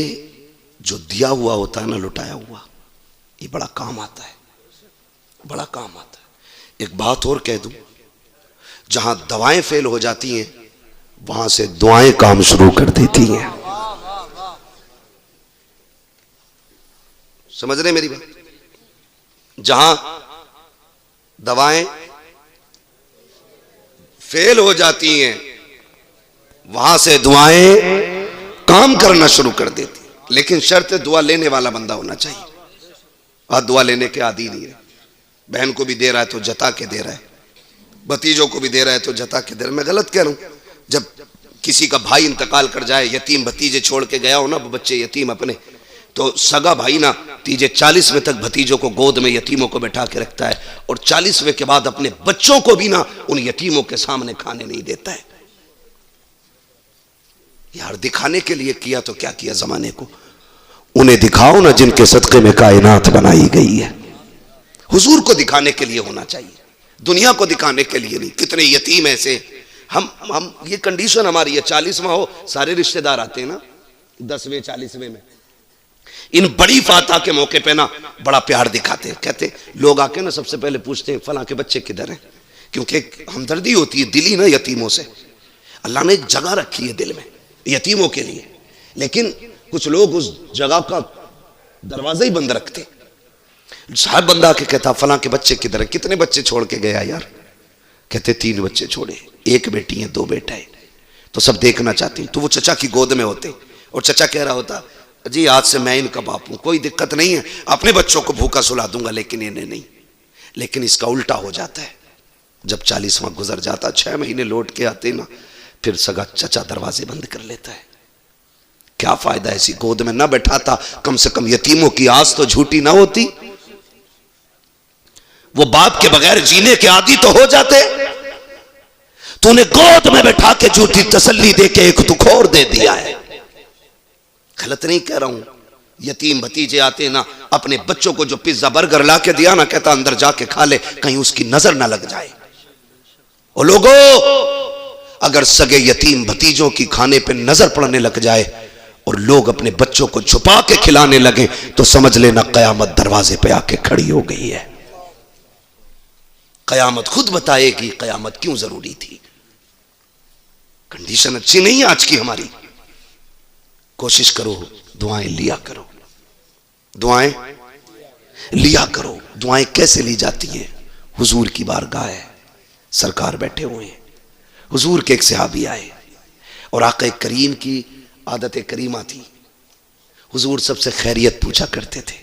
जो दिया हुआ होता है ना, लुटाया हुआ, ये बड़ा काम आता है, बड़ा काम आता है। एक बात और कह दूं, जहां दवाएं फेल हो जाती हैं वहां से दुआएं काम शुरू कर देती हैं। समझ रहे मेरी बात? जहां दवाएं फेल हो जाती हैं वहां से दुआएं काम करना शुरू कर देती। लेकिन शर्त है दुआ लेने वाला बंदा होना चाहिए। आज दुआ लेने के आदी नहीं है। बहन को भी दे रहा है तो जता के दे रहा है, भतीजों को भी दे रहा है तो जता के दे रहा है। मैं गलत कह रहा हूं? जब किसी का भाई इंतकाल कर जाए, यतीम भतीजे छोड़ के गया हो ना, बच्चे यतीम अपने, तो सगा भाई ना तीजे 40वें तक भतीजों को गोद में यतीमों को बैठा के रखता है, और 40वें के बाद अपने बच्चों को भी ना उन यतीमों के सामने खाने नहीं देता है। यार दिखाने के लिए किया तो क्या किया जमाने को। उन्हें दिखाओ ना जिनके सदक़े में कायनात बनाई गई है। हुजूर को दिखाने के लिए होना चाहिए, दुनिया को दिखाने के लिए नहीं। कितने यतीम ऐसे हम ये कंडीशन हमारी है, 40वां हो सारे रिश्तेदार आते हैं ना, 10वें 40वें में। इन बड़ी फातह के मौके पे ना बड़ा प्यार दिखाते हैं, कहते लोग आके ना सबसे पहले पूछते हैं फलां के बच्चे किधर हैं, क्योंकि हमदर्दी होती है दिली ना यतीमों से। अल्लाह ने एक जगह रखी है दिल में यतीमों के लिए, लेकिन कुछ लोग उस जगह का दरवाजा ही बंद रखते। साहब बंदा के कहता फलां के बच्चे किधर है, कितने बच्चे छोड़ के गया यार, कहते 3 बच्चे छोड़े, 1 बेटी है 2 बेटा है, तो सब देखना चाहते हैं। तो वो चचा की गोद में होते और चचा कह रहा होता जी आज से मैं इनका बाप हूं, कोई दिक्कत नहीं है, अपने बच्चों को भूखा सुला दूंगा लेकिन इन्हें नहीं। लेकिन इसका उल्टा हो जाता है, जब 40वां गुजर जाता, 6 महीने लौट के आते ना, फिर सगा चचा दरवाजे बंद कर लेता है। क्या फायदा ऐसी गोद में ना बैठाता, कम से कम यतीमों की आस तो झूठी ना होती। वो बाप के बगैर जीने के आदी तो हो जाते, तूने गोद में बैठा के झूठी तसल्ली दे के एक तुखोर दे दिया है। गलत नहीं कह रहा हूं, यतीम भतीजे आते ना, अपने बच्चों को जो पिज्जा बर्गर ला के दिया ना, कहता अंदर जाके खा ले, कहीं उसकी नजर ना लग जाए। और लोगों, अगर सगे यतीम भतीजों की खाने पे नजर पड़ने लग जाए और लोग अपने बच्चों को छुपा के खिलाने लगे, तो समझ लेना कयामत दरवाजे पे आके खड़ी हो गई है। कयामत खुद बताएगी कयामत क्यों जरूरी थी। कंडीशन अच्छी नहीं है आज की हमारी। कोशिश करो, दुआएं लिया करो, दुआएं लिया करो। दुआएं कैसे ली जाती हैं? हुजूर की बारगाह है, सरकार बैठे हुए हैं, हुजूर के एक सहाबी आए और आका करीम की आदत करीमा थी, हुजूर सबसे खैरियत पूछा करते थे,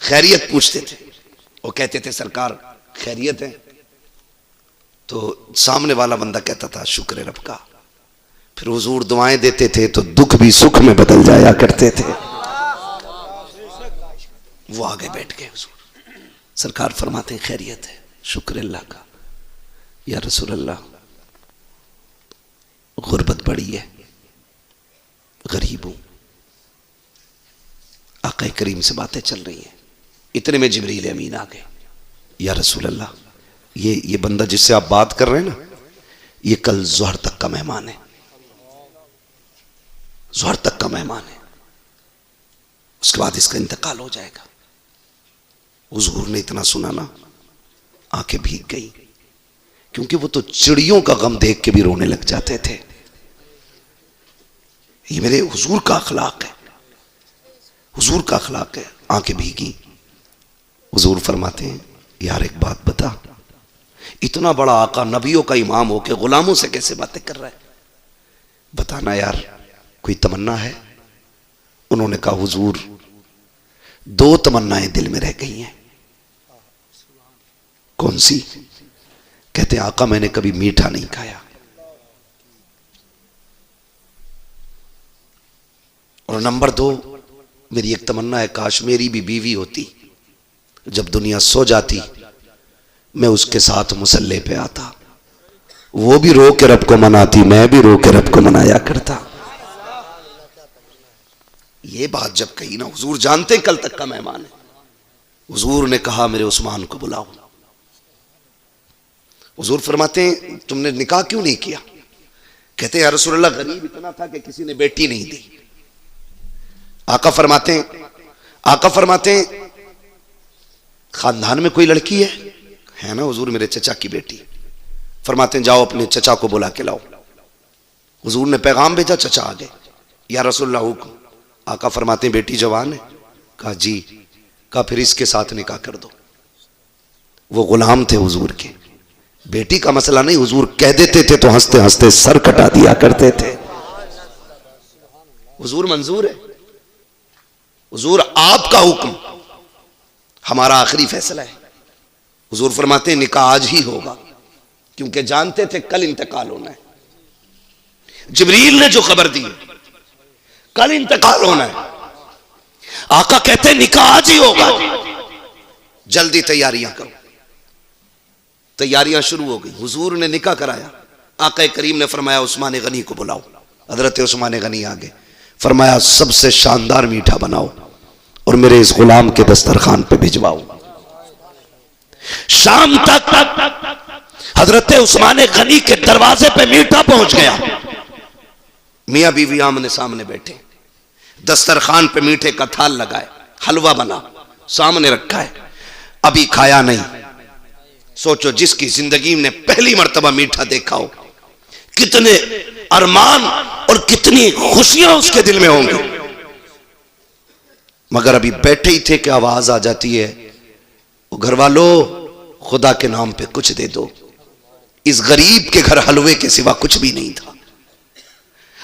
खैरियत पूछते थे। वो कहते थे सरकार खैरियत है, तो सामने वाला बंदा कहता था शुक्र रब का। फिर हुजूर दुआएं देते थे तो दुख भी सुख में बदल जाया करते थे। वो आगे बैठ गए, हुजूर सरकार फरमाते हैं खैरियत है, शुक्र अल्लाह का। या रसूल अल्लाह, गुर्बत बड़ी है, गरीब हूं। आका करीम से बातें चल रही हैं, इतने में जिब्रील अमीन आ गए। या रसूल अल्लाह, ये बंदा जिससे आप बात कर रहे हैं ना, ये कल ज़ोहर तक का मेहमान है, ज़ोहर तक का मेहमान है, उसके बाद इसका इंतकाल हो जाएगा। हुजूर ने इतना सुना ना, आंखें भीग गई, क्योंकि वो तो चिड़ियों का गम देख के भी रोने लग जाते थे। ये मेरे हुजूर का अखलाक है, हुजूर का अखलाक है। आंखें भीगी। हुजूर फरमाते हैं यार एक बात बता, इतना बड़ा आका नबियों का इमाम होके गुलामों से कैसे बातें कर रहा है, बताना यार कोई तमन्ना है? उन्होंने कहा हुजूर 2 तमन्नाएं दिल में रह गई हैं। कौन सी? कहते आका मैंने कभी मीठा नहीं खाया, और नंबर 2 मेरी एक तमन्ना है, काश मेरी भी बीवी होती, जब दुनिया सो जाती मैं उसके साथ मुसल्ले पे आता, वो भी रो के रब को मनाती, मैं भी रो के रब को मनाया करता। ये बात जब कही ना, हुजूर जानते कल तक का मेहमान है, हुजूर ने कहा मेरे उस्मान को बुलाओ। हुजूर फरमाते हैं तुमने निकाह क्यों नहीं किया? कहते हैं या रसूल अल्लाह गरीब इतना था कि किसी ने बेटी नहीं दी। आका फरमाते हैं खानदान में कोई लड़की है ना? हुजूर मेरे चचा की बेटी। फरमाते हैं जाओ अपने चचा को बुला के लाओ। हुजूर ने पैगाम भेजा, चचा आ गए। या रसूलल्लाह हुक्म। आका फरमाते हैं बेटी जवान है? कहा जी। कहा फिर इसके साथ निकाह कर दो। वो गुलाम थे हुजूर के, बेटी का मसला नहीं, हुजूर कह देते थे तो हंसते हंसते सर कटा दिया करते थे। हुजूर मंजूर है, हुजूर आपका हुक्म, हमारा आखिरी फैसला है। हुजूर फरमाते हैं निकाह आज ही होगा, क्योंकि जानते थे कल इंतकाल होना है। जिब्रील ने जो खबर दी कल इंतकाल होना है, आका कहते हैं निकाह आज ही होगा, जल्दी तैयारियां करो। तैयारियां शुरू हो गई। हुजूर ने निकाह कराया। आका करीम ने फरमाया उस्मान गनी को बुलाओ। हजरत उस्मान गनी आ गए। फरमाया सबसे शानदार मीठा बनाओ और मेरे इस गुलाम के दस्तरखान पे भिजवाओ। शाम तक हजरत उस्मान गनी के दरवाजे पे मीठा पहुंच गया। मियां बीवी आमने सामने बैठे, दस्तरखान पे मीठे का थाल लगाए, हलवा बना सामने रखा है, अभी खाया नहीं। सोचो जिसकी जिंदगी में पहली मर्तबा मीठा देखा हो, कितने अरमान और कितनी खुशियां उसके दिल में होंगी। मगर अभी बैठे ही थे कि आवाज आ जाती है, वो घर वालों खुदा के नाम पे कुछ दे दो। इस गरीब के घर हलवे के सिवा कुछ भी नहीं था,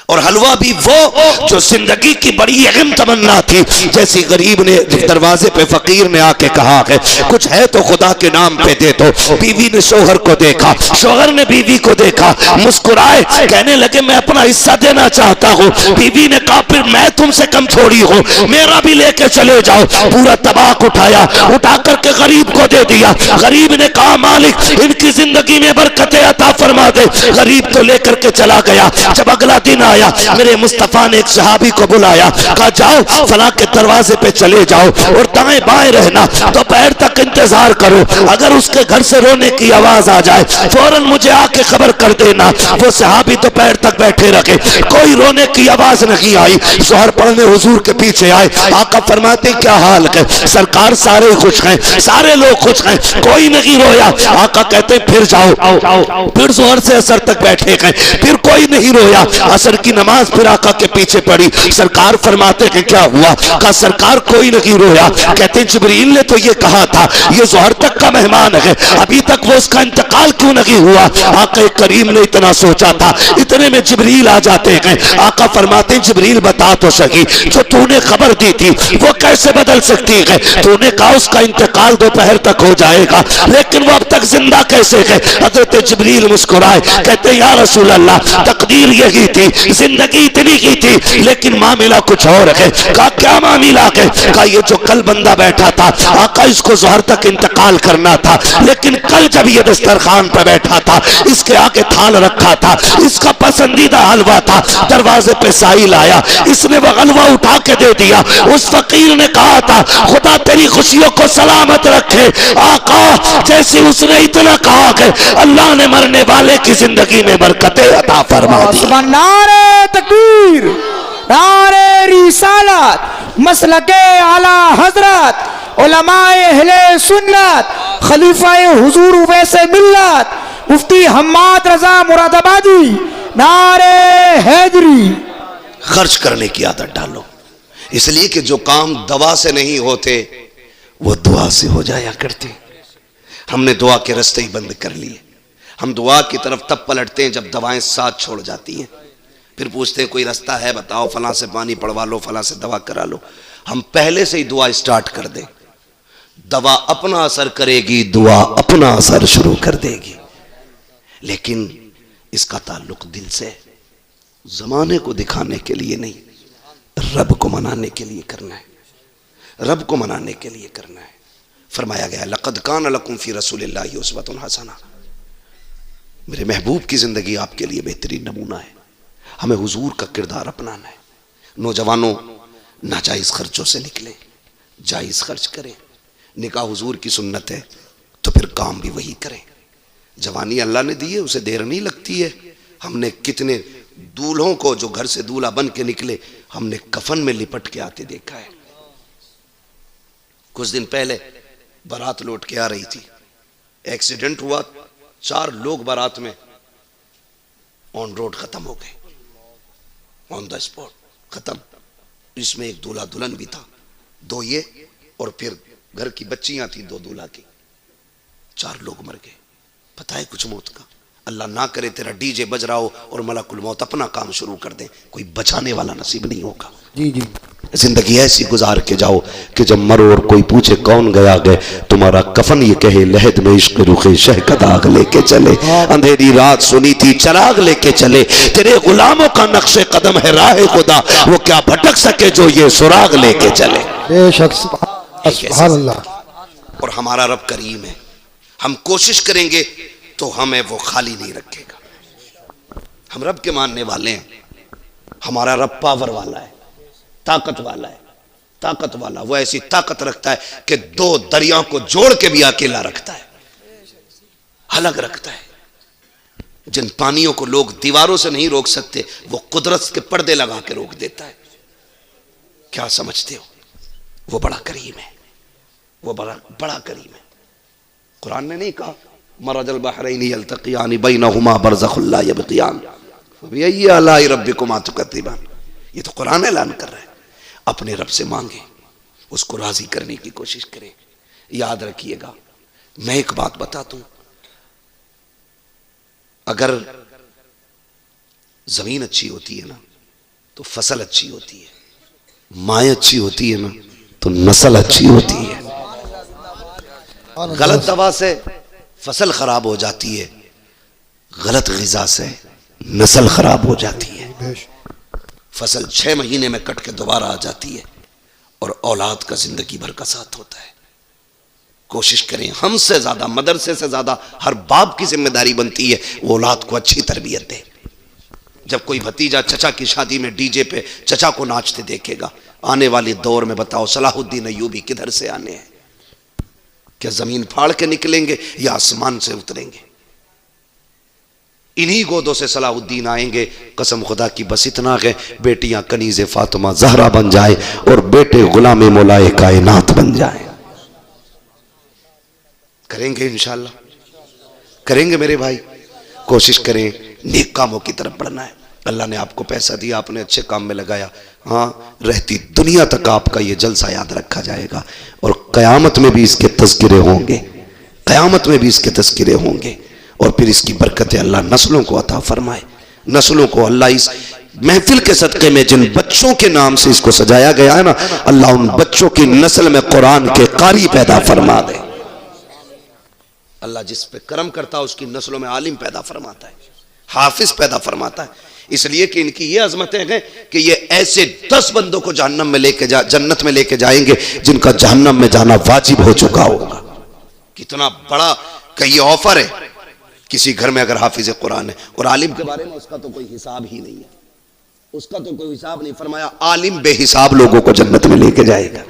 और हलवा भी वो जो जिंदगी की बड़ी अहम तमन्ना थी। जैसे गरीब ने दरवाजे पे फकीर ने आके कहा है कुछ है तो खुदा के नाम पे दे दो। बीवी ने शोहर को देखा, शोहर ने बीवी को देखा, मुस्कुराए, कहने लगे मैं अपना हिस्सा देना चाहता हूँ। बीवी ने कहा फिर मैं तुमसे कम थोड़ी हूँ, मेरा भी लेके चले जाओ। पूरा तबाक उठाया, उठा करके गरीब को दे दिया। गरीब ने कहा मालिक इनकी जिंदगी में बरकतें अता फरमा दे। गरीब तो लेकर के चला गया। जब अगला दिन आया, मेरे मुस्तफा ने एक सहाबी को बुलाया, कहा जाओ फला के दरवाजे पे चले जाओ और दाएं बाएं रहना, दोपहर तक इंतजार करो। अगर उसके घर से रोने की आवाज आ जाए फौरन मुझे आके खबर कर देना। वो सहाबी दोपहर तक बैठे रखे, कोई रोने की आवाज नहीं आई। जोहर पढ़ने हुजूर के पीछे आए, आका फरमाते क्या हाल है? सरकार सारे खुश हैं, सारे लोग खुश हैं, कोई नहीं रोया। आका कहते फिर जाओ। फिर जोहर से असर तक बैठे गए, फिर कोई नहीं रोया। असर की नमाज फिर आका के पीछे पड़ी। सरकार फरमाते कि क्या हुआ? कहा सरकार कोई नहीं रोया। कहते जिब्रील ने तो ये कहा था ये जोहर तक का मेहमान है, अभी तक वो उसका इंतकाल क्यों नहीं हुआ? आका करीम ने इतना सोचा था, इतने में जिब्रील आ जाते हैं। आका फरमाते जिब्रील बता तो सकी जो तूने खबर दी थी वो कैसे बदल सकती है? तूने कहा उसका इंतकाल दोपहर तक हो जाएगा, लेकिन वो अब तक जिंदा कैसे है? हजरत जिब्रील मुस्कुराए, कहते या रसूल अल्लाह तकदीर यही थी, जिंदगी इतनी की थी, लेकिन मामला कुछ और है। कहा क्या मामला है? कहा ये जो कल बंदा बैठा था आका इसको जोहर तक इंतकाल करना था, लेकिन कल जब ये दस्तरखान पर बैठा था इसके आगे थाल रखा था, इसका पसंदीदा हलवा था। दरवाजे पे साहिल आया, इसने वो हलवा उठा के दे दिया। उस फकीर ने कहा था खुदा तेरी खुशियों को सलामत रखे। आका जैसे उसने इतना कहा कि अल्लाह ने मरने वाले की जिंदगी में बरकतें अता फरमा दी। नारे तकबीर, नारे रिसालत, मसलके आला हजरत, उलमाए अहले सुन्नत, खलीफाए हुजूर वैसे मिल्लत, मुफ्ती हम्माद रजा मुरादाबादी, नारे हैदरी। खर्च करने की आदत डालो, इसलिए कि जो काम दवा से नहीं होते वो दुआ से हो जाया करते। हमने दुआ के रास्ते ही बंद कर लिए। हम दुआ की तरफ तब पलटते हैं जब दवाएं साथ छोड़ जाती हैं। फिर पूछते हैं कोई रास्ता है बताओ, फलां से पानी पड़वा लो, फलां से दवा करा लो। हम पहले से ही दुआ स्टार्ट कर दें, दवा अपना असर करेगी, दुआ अपना असर शुरू कर देगी। लेकिन इसका ताल्लुक दिल से, जमाने को दिखाने के लिए नहीं, रब को मनाने के लिए करना है। रब को मनाने के लिए करना है। फरमाया गया लक़द कान लकुम फ़ी रसूलिल्लाहि उस्वतुन हसना, मेरे महबूब की जिंदगी आपके लिए बेहतरीन नमूना है। हमें हुजूर का किरदार अपनाना है। नौजवानों नाजायज खर्चों से निकलें, जायज खर्च करें। निकाह हुजूर की सुन्नत है तो फिर काम भी वही करें। जवानी अल्लाह ने दी है, उसे देर नहीं लगती है। हमने कितने दूल्हों को जो घर से दूल्हा बन के निकले हमने कफन में लिपट के आते देखा है। कुछ दिन पहले बारात लौट के आ रही थी, एक्सीडेंट हुआ, 4 लोग बारात में ऑन रोड खत्म हो गए, ऑन द स्पॉट खत्म। इसमें एक दूल्हा दुल्हन भी था, 2 ये और फिर घर की बच्चियां थी 2 दूल्हा की। 4 लोग मर गए। पता है कुछ मौत का? अल्लाह ना करे तेरा डीजे बज रहा हो और मलकुल मौत अपना काम शुरू कर दे, कोई बचाने वाला नसीब नहीं होगा। जी जी, जिंदगी ऐसी गुजार के जाओ कि जब मरो और कोई पूछे कौन गया गए, तुम्हारा कफन ये कहे लहद में इश्क रुखे शहकद आग लेके चले। अंधेरी रात सुनी थी चराग लेके चले, तेरे गुलामों का नक्शे कदम है राह खुदा, वो क्या भटक सके जो ये सुराग लेके चले। बेशक सुभान अल्लाह। और हमारा रब करीम है, हम कोशिश करेंगे तो हमें वो खाली नहीं रखेगा। हम रब के मानने वाले हैं, हमारा रब पावर वाला है। ताकत वाला है, ताकत वाला। वो ऐसी ताकत रखता है कि 2 दरियाओं को जोड़ के भी अकेला रखता है, अलग रखता है। जिन पानियों को लोग दीवारों से नहीं रोक सकते, वो कुदरत के पर्दे लगा के रोक देता है। क्या समझते हो? वो बड़ा करीम है, वो बड़ा करीम है। कुरान ने नहीं कहा मरजल बहरैनी यल्तक़ियान बैनहुमा बरज़ख़ुन ला यबग़ियान फ़बिअय्यि आलाइ रब्बिकुमा तुकज़्ज़िबान। ये तो कुरान ऐलान कर रहा है। अपने रब से मांगे, उसको राजी करने की कोशिश करें। याद रखिएगा, मैं एक बात बता दूं, अगर जमीन अच्छी होती है ना तो फसल अच्छी होती है, माँ अच्छी होती है ना तो नस्ल अच्छी होती है। गलत दवा से फसल खराब हो जाती है, गलत ग़िज़ा से नस्ल खराब हो जाती है। फसल 6 महीने में कट के दोबारा आ जाती है और औलाद का जिंदगी भर का साथ होता है। कोशिश करें, हमसे ज्यादा, मदरसे से ज्यादा हर बाप की जिम्मेदारी बनती है वो औलाद को अच्छी तरबियत दे। जब कोई भतीजा चचा की शादी में डीजे पे चचा को नाचते देखेगा, आने वाले दौर में बताओ सलाहुद्दीन अय्यूबी किधर से आने हैं? क्या जमीन फाड़ के निकलेंगे या आसमान से उतरेंगे? इन्हीं गोदों से सलाहुद्दीन आएंगे। कसम खुदा की, बस इतना है, बेटियां कनीज़े फातिमा ज़हरा बन जाए और बेटे गुलाम मौलाए कायनात बन जाए। करेंगे इंशाअल्लाह, करेंगे मेरे भाई। कोशिश करें, नेक कामों की तरफ बढ़ना है। अल्लाह ने आपको पैसा दिया, आपने अच्छे काम में लगाया, हाँ, रहती दुनिया तक आपका ये जलसा याद रखा जाएगा और क़यामत में भी इसके तज़किरे होंगे, क़यामत में भी इसके तज़किरे होंगे। और फिर इसकी बरकतें अल्लाह नस्लों को अता फरमाए। नस्लों को अल्लाह इस महफिल के सदक़े में जिन बच्चों के नाम से इसको सजाया गया है ना, अल्लाह उन बच्चों की नस्ल में कुरान के कारी पैदा फरमा दे। अल्लाह जिस पे करम करता है उसकी नस्लों में आलिम पैदा फरमाता है, हाफिज पैदा फरमाता है। इसलिए कि इनकी ये अजमतें हैं कि ये ऐसे 10 बंदों को जहन्नम में लेके जन्नत में लेके जाएंगे जिनका जहन्नम में जाना वाजिब हो चुका होगा। कितना बड़ा का ये ऑफर है किसी घर में अगर हाफिज कुरान है। और आलिम के बारे में उसका तो कोई हिसाब ही नहीं है, उसका तो कोई हिसाब नहीं। फरमाया आलिम बेहिसाब लोगों को जन्नत में लेके जाएगा।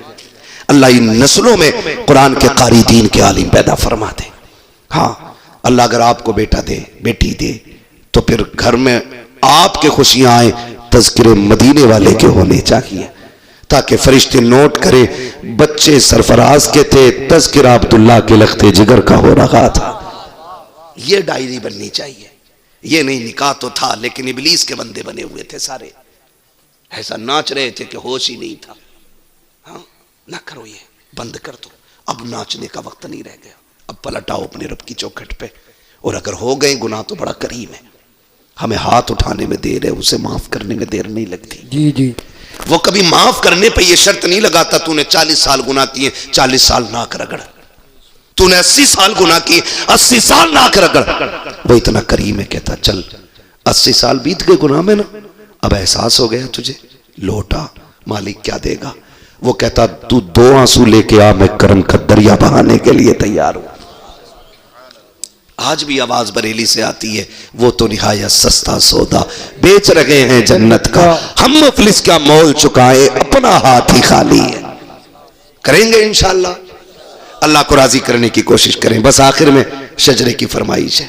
अल्लाह इन नस्लों में कुरान के कारी दीन के आलिम पैदा फरमा दे। हाँ, अल्लाह अगर आपको बेटा दे, बेटी दे, तो फिर घर में आपके खुशियां आए तज़किरे मदीने वाले के होने चाहिए, ताकि फरिश्ते नोट करें बच्चे सरफराज के थे, तज़किरा अब्दुल्लाह के लख्ते जिगर का हो रहा था। ये डायरी बननी चाहिए। ये नहीं निकाह तो था लेकिन इबलीस के बंदे बने हुए थे सारे, ऐसा नाच रहे थे कि होश ही नहीं था। हाँ, ना करो, ये बंद कर दो। अब नाचने का वक्त नहीं रह गया। अब पलटाओ अपने रब की चौखट पे। और अगर हो गए गुनाह तो बड़ा करीम है, हमें हाथ उठाने में देर है, उसे माफ करने में देर नहीं लगती। जी जी, वो कभी माफ करने पे ये शर्त नहीं लगाता तूने 40 साल गुनाह किए, 40 साल नाक रगड़। तूने 80 साल गुनाह किए, 80 साल नाक रगड़। वो इतना करीम है, कहता चल 80 साल बीत गए गुनाह में ना, अब एहसास हो गया तुझे, लौटा, मालिक क्या देगा। वो कहता तू 2 आंसू लेके आ, मैं करम का दरिया बहाने के लिए तैयार हूं। आज भी आवाज बरेली से आती है, वो तो निहायत सस्ता सौदा बेच रहे हैं जन्नत का, हम मुफलिस क्या मोल चुकाए, अपना हाथ ही खाली है। करेंगे इंशाअल्लाह, अल्लाह को राजी करने की कोशिश करें। बस आखिर में शजरे की फरमाइश है,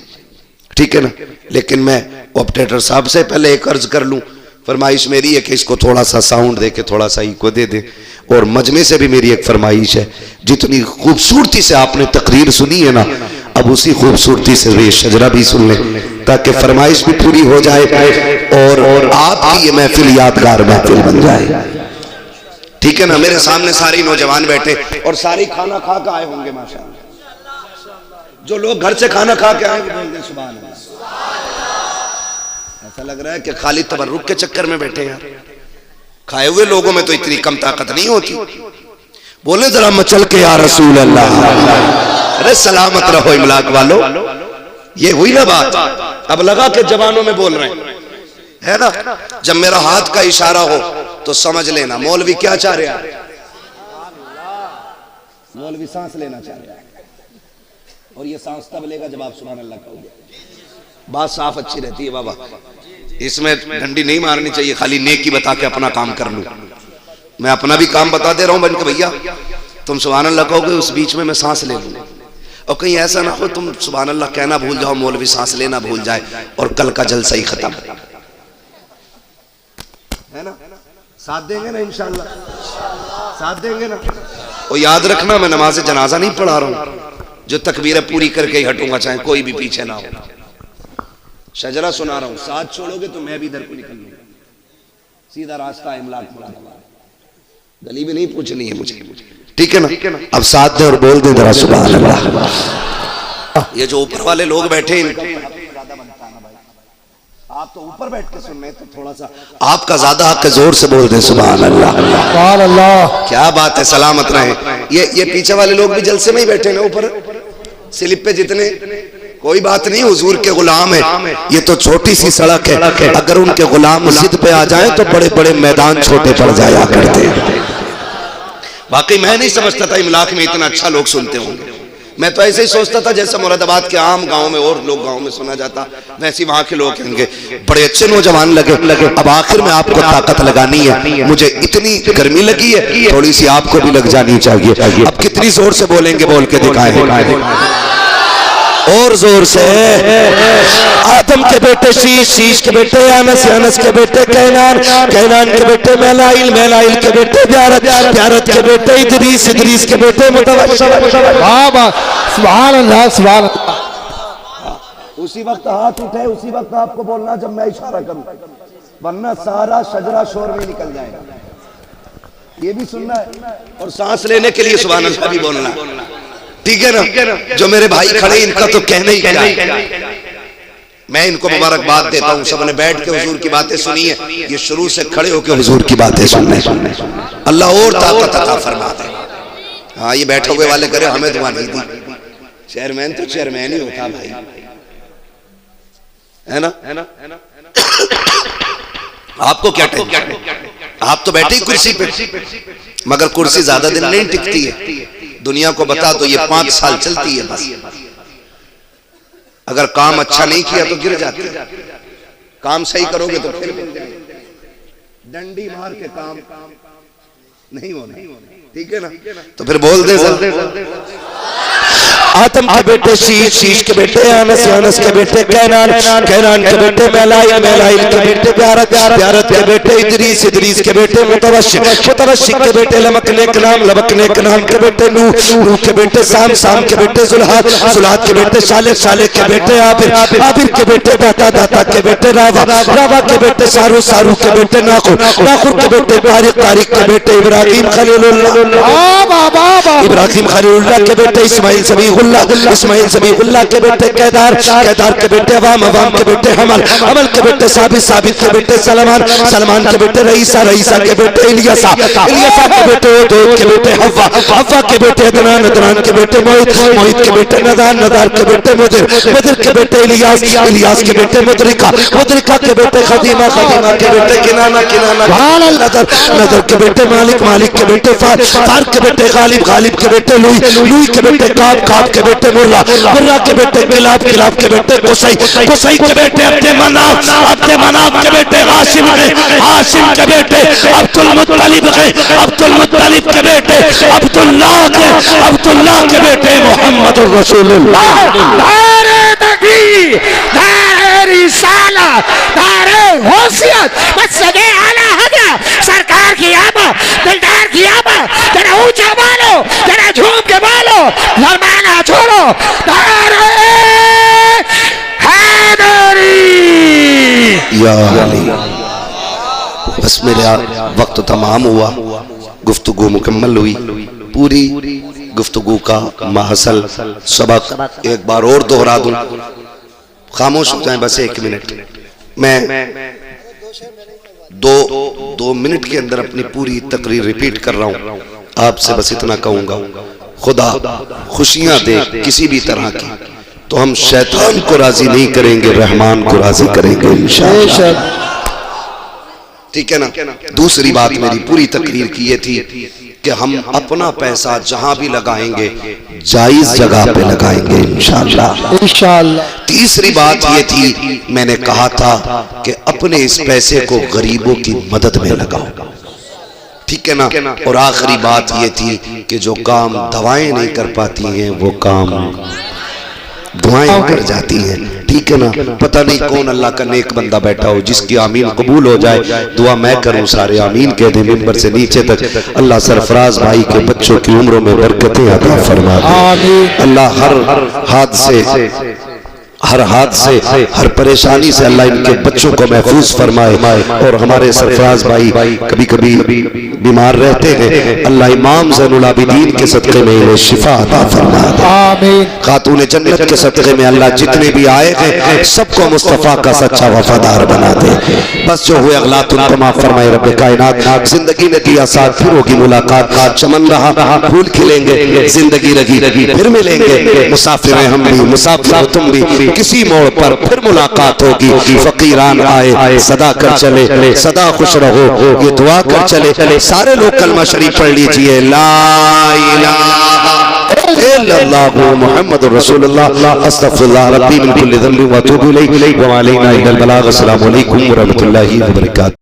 ठीक है ना। लेकिन मैं ऑपरेटर साहब से पहले एक अर्ज कर लूं, फरमाइश मेरी है कि इसको थोड़ा सा साउंड दे के थोड़ा सा इको दे दे। और मजमे से भी मेरी एक फरमाइश है, जितनी खूबसूरती से आपने तकरीर सुनी है ना, अब उसी खूबसूरती से ये शजरा भी सुन लें, ताकि फरमाइश भी पूरी हो जाए और आपकी ये महफिल यादगार महफिल बन जाए, ठीक है ना। मेरे सामने सारे नौजवान बैठे और सारे खाना खा के आए होंगे माशाअल्लाह। जो लोग घर से खाना खा के आएंगे बोल दें सुभान अल्लाह। ऐसा लग रहा है कि खाली तबर्रुक के चक्कर में बैठे हैं। खाए हुए लोगों में तो इतनी कम ताकत नहीं होती। बोले जरा मचल के या रसूल अल्लाह। अरे सलामत रहो इमलाक वालों, ये हुई ना बात। अब लगा के जवानों में बोल रहे हैं, है ना। जब मेरा हाथ का इशारा हो तो समझ लेना मौलवी क्या चाह रहा है। मौलवी सांस लेना चाह रहा है, और ये सांस तब लेगा जब आप सुभान अल्लाह कहोगे। बात साफ अच्छी रहती है बाबा, इसमें डंडी नहीं मारनी चाहिए, खाली नेकी बता के अपना काम कर लूं। मैं अपना भी काम बता दे रहा हूं बन के, भैया तुम सुभान अल्लाह कहोगे, उस बीच में मैं सांस ले लूं, और कहीं ऐसा ना हो तुम सुभान अल्लाह कहना भूल जाओ, मौलवी सांस लेना भूल जाए और कल का जलसा ही खत्म, है ना? साथ देंगे ना इंशाअल्लाह, साथ देंगे ना? और याद रखना मैं नमाज जनाजा नहीं पढ़ा रहा हूं, जो तकबीरें पूरी करके ही हटूंगा, चाहे कोई भी पीछे ना हो। शजरा सुना रहा हूं, साथ छोड़ोगे तो मैं भी इधर को निकल लूंगा, सीधा रास्ता है इमलाक मुरादाबाद, गली में नहीं पूछनी है मुझे, ठीक है ना? अब साथ दे और बोल दे जरा सुभान अल्लाह। ये जो ऊपर वाले लोग बैठे हैं, आप तो ऊपर बैठ के सुन रहे हैं, तो थोड़ा सा आपका ज्यादा हक, जोर से बोल दे सुभान अल्लाह, सुभान अल्लाह। क्या बात है, सलामत रहे। ये पीछे वाले लोग भी जलसे में ही बैठे हैं ऊपर स्लिप पे जितने, कोई बात नहीं, हुजूर के गुलाम है, ये तो छोटी सी सड़क है, अगर उनके गुलाम जिद पे आ जाए तो बड़े बड़े मैदान छोटे पड़ जाया करते हैं। वाकई मैं नहीं समझता था इमलाक में इतना अच्छा लोग सुनते होंगे, मैं तो ऐसे ही सोचता था जैसे मुरादाबाद के आम गांव में और लोग गांव में सुना जाता, वैसे वहां के लोग होंगे। बड़े अच्छे नौजवान लगे। अब आखिर में आपको ताकत लगानी है, मुझे इतनी गर्मी लगी है, थोड़ी सी आपको भी लग जानी चाहिए। अब कितनी जोर से बोलेंगे, बोल के दिखाएं और जोर से। आदम के बेटे शीश, शीश के बेटे अनस, अनस के बेटे कैनान, कैनान के बेटे मेलाइल, मेलाइल के बेटे ब्यारत, ब्यारत के बेटे इदरीस, इदरीस के बेटे मुतवश्शिर। सुभान अल्लाह, सुभान अल्लाह। उसी वक्त हाथ उठे, उसी वक्त आपको बोलना जब मैं इशारा करूं, वरना सारा शजरा शोर में निकल जाएगा। ये भी सुनना है और सांस लेने के लिए सुभान अल्लाह भी बोलना, ठीक है ना? जो मेरे भाई खड़े, इनका तो कहने ही क्या है, मैं इनको मुबारकबाद देता हूँ। सबने बैठ के हुजूर की बातें सुनी है, ये शुरू से खड़े होकर हुजूर की बातें सुनने, अल्लाह और ताकत अता फरमा दे। हाँ, ये बैठे हुए वाले करे हमें दुआ नहीं दी, चेयरमैन तो चेयरमैन ही होता भाई, है ना? आपको क्या टेंशन, आप तो बैठे ही कुर्सी पे, मगर कुर्सी ज्यादा दिन नहीं टिकती है। दुनिया को बता दो ये 5 साल चलती है बस, अगर काम अच्छा नहीं किया तो गिर जाते, काम सही करोगे तो फिर डंडी मार के काम नहीं होना, ठीक है ना? तो फिर बोल दे आदम के बेटे शीश, शीश के बेटे अनस, अनस के बेटे कैनान, कैनान के बेटे मेलाइल, मेलाइल के बेटे ब्यारत, ब्यारत के बेटे इदरीस, इदरीस के बेटे मुतवश्शिर, मुतवश्शिर के बेटे लमकने के नाम, लमकने के नाम के बेटे नूह, नूह के बेटे साम, साम के बेटे जुल्हाद, जुल्हाद के बेटे सालेह, सालेह के बेटे आबिर, आबिर के बेटे दाता, दाता के बेटे रावा, रावा के बेटे सारू, सारू के बेटे नाखुर, नाखुर के बेटे तारिक, तारिक के बेटे इब्राहिम खलीलुल्लाह, इब्राहिम खलीलुल्लाह के बेटे इस्माइल सबीहुल्लाह, इस्माइल सबीहुल्लाह के बेटे केदार, केदार के बेटे अवाम, अवाम के बेटे हमल, हमल के बेटे साबित, साबित के बेटे सलमान, सलमान के बेटे रईसा, रईसा के बेटे इलियासा, इलियासा के बेटे ओदोद के बेटे हव्वा, हव्वा के बेटे अदनान, अदनान के बेटे मोहित, मोहित के बेटे नदान, नदान के बेटे मुदिर, मुदिर के बेटे इलियास, इलियास के बेटे मुदरिका, मुदरिका के बेटे खदीमा, खदीमा के बेटे किनाना, किनाना नदर, नदर के बेटे मालिक, मालिक के बेटे फार, फार के बेटे गालिब, गालिब के बेटे लुई, लुई के बेटे काब, काब के बेटे मुर्रा, मुर्रा के बेटे किलाब, किलाब के बेटे कुसई, कुसई के बेटे अपने मनाफ, अपने मनाफ के बेटे हाशिम है, हाशिम के बेटे अब्दुल मुत्तलिब है, अब्दुल मुत्तलिब के बेटे अब्दुल्लाह के, अब्दुल्लाह के बेटे मोहम्मद रसूलुल्लाह। नारे तकबीर, नारे रिसालत, नारे होशियत, मसलके आला हज़रत सरकार की आमद, दिलदार की आमद, जरा ऊंचा मानो, जरा झूम के मानो, फरमाना छोड़ो, नारे हैदरी या अली। बस मेरा वक्त तमाम हुआ, गुफ्तगू मुकम्मल हुई, पूरी गुफ्तगू का महसल सबक एक बार और दोहरा दूं, खामोश हो जाएं बस 1 मिनट। मैं 2 मिनट के अंदर अपनी पूरी तकरीर रिपीट कर रहा हूं। आपसे बस इतना कहूंगा, खुदा खुशियां दे किसी भी तरह की, तो हम शैतान को राजी नहीं करेंगे, रहमान को राजी करेंगे इंशाअल्लाह, ठीक है ना? दूसरी बात मेरी पूरी तकरीर की ये थी कि हम अपना पैसा जहां भी लगाएंगे जायज जगह पे लगाएंगे इंशाअल्लाह, इंशाअल्लाह। तीसरी बात ये थी, मैंने कहा था कि अपने इस पैसे को गरीबों की मदद में लगाओ, ठीक है ना। और आखिरी बात ये थी कि जो काम दवाएं नहीं कर पाती हैं वो काम दुआएं कर जाती हैं, ठीक है ना। पता नहीं कौन अल्लाह का नेक बंदा बैठा हो जिसकी आमीन कबूल हो जाए, दुआ मैं करूं सारे आमीन कह दें मिंबर से नीचे तक। अल्लाह सरफराज भाई के बच्चों की उम्रों में बरकतें अता फरमा दे। अल्लाह हर हादसे हर परेशानी से अल्लाह इनके बच्चों को महफूज फरमाए। और हमारे सरफराज भाई कभी कभी बीमार रहते हैं, अल्लाह इमाम ज़ैनुल आबिदीन के सदक़े में इन्हें शिफा अता फरमा दे। खातून जन्नत के सदक़े में अल्लाह जितने भी आए हैं सबको मुस्तफ़ा का सच्चा वफादार बना दे। बस जो हुए अगलात उनको माफ फरमाए रब्बे कायनात। जिंदगी ने दिया साथ, फिर होगी मुलाकात। चमन रहा फूल खिलेंगे, जिंदगी रही फिर मिलेंगे। मुसाफिर हैं हम भी, मुसाफिर हो तुम भी, किसी मोड़ पर फिर मुलाकात होगी। फकीरान आए सदा कर चले, सदा खुश रहो ये दुआ कर चले। सारे लोग कलमा शरीफ पढ़ लीजिए, ला इलाहा इल्लल्लाहु मुहम्मदुर रसूलुल्लाह अस्तगफिरुल्लाह रब्बी मिन कुल्ली ज़ंबिन व अतूबु इलैहि व अलैना इल्लल बलाग। अस्सलामु अलैकुम व रहमतुल्लाहि व बरकातहू।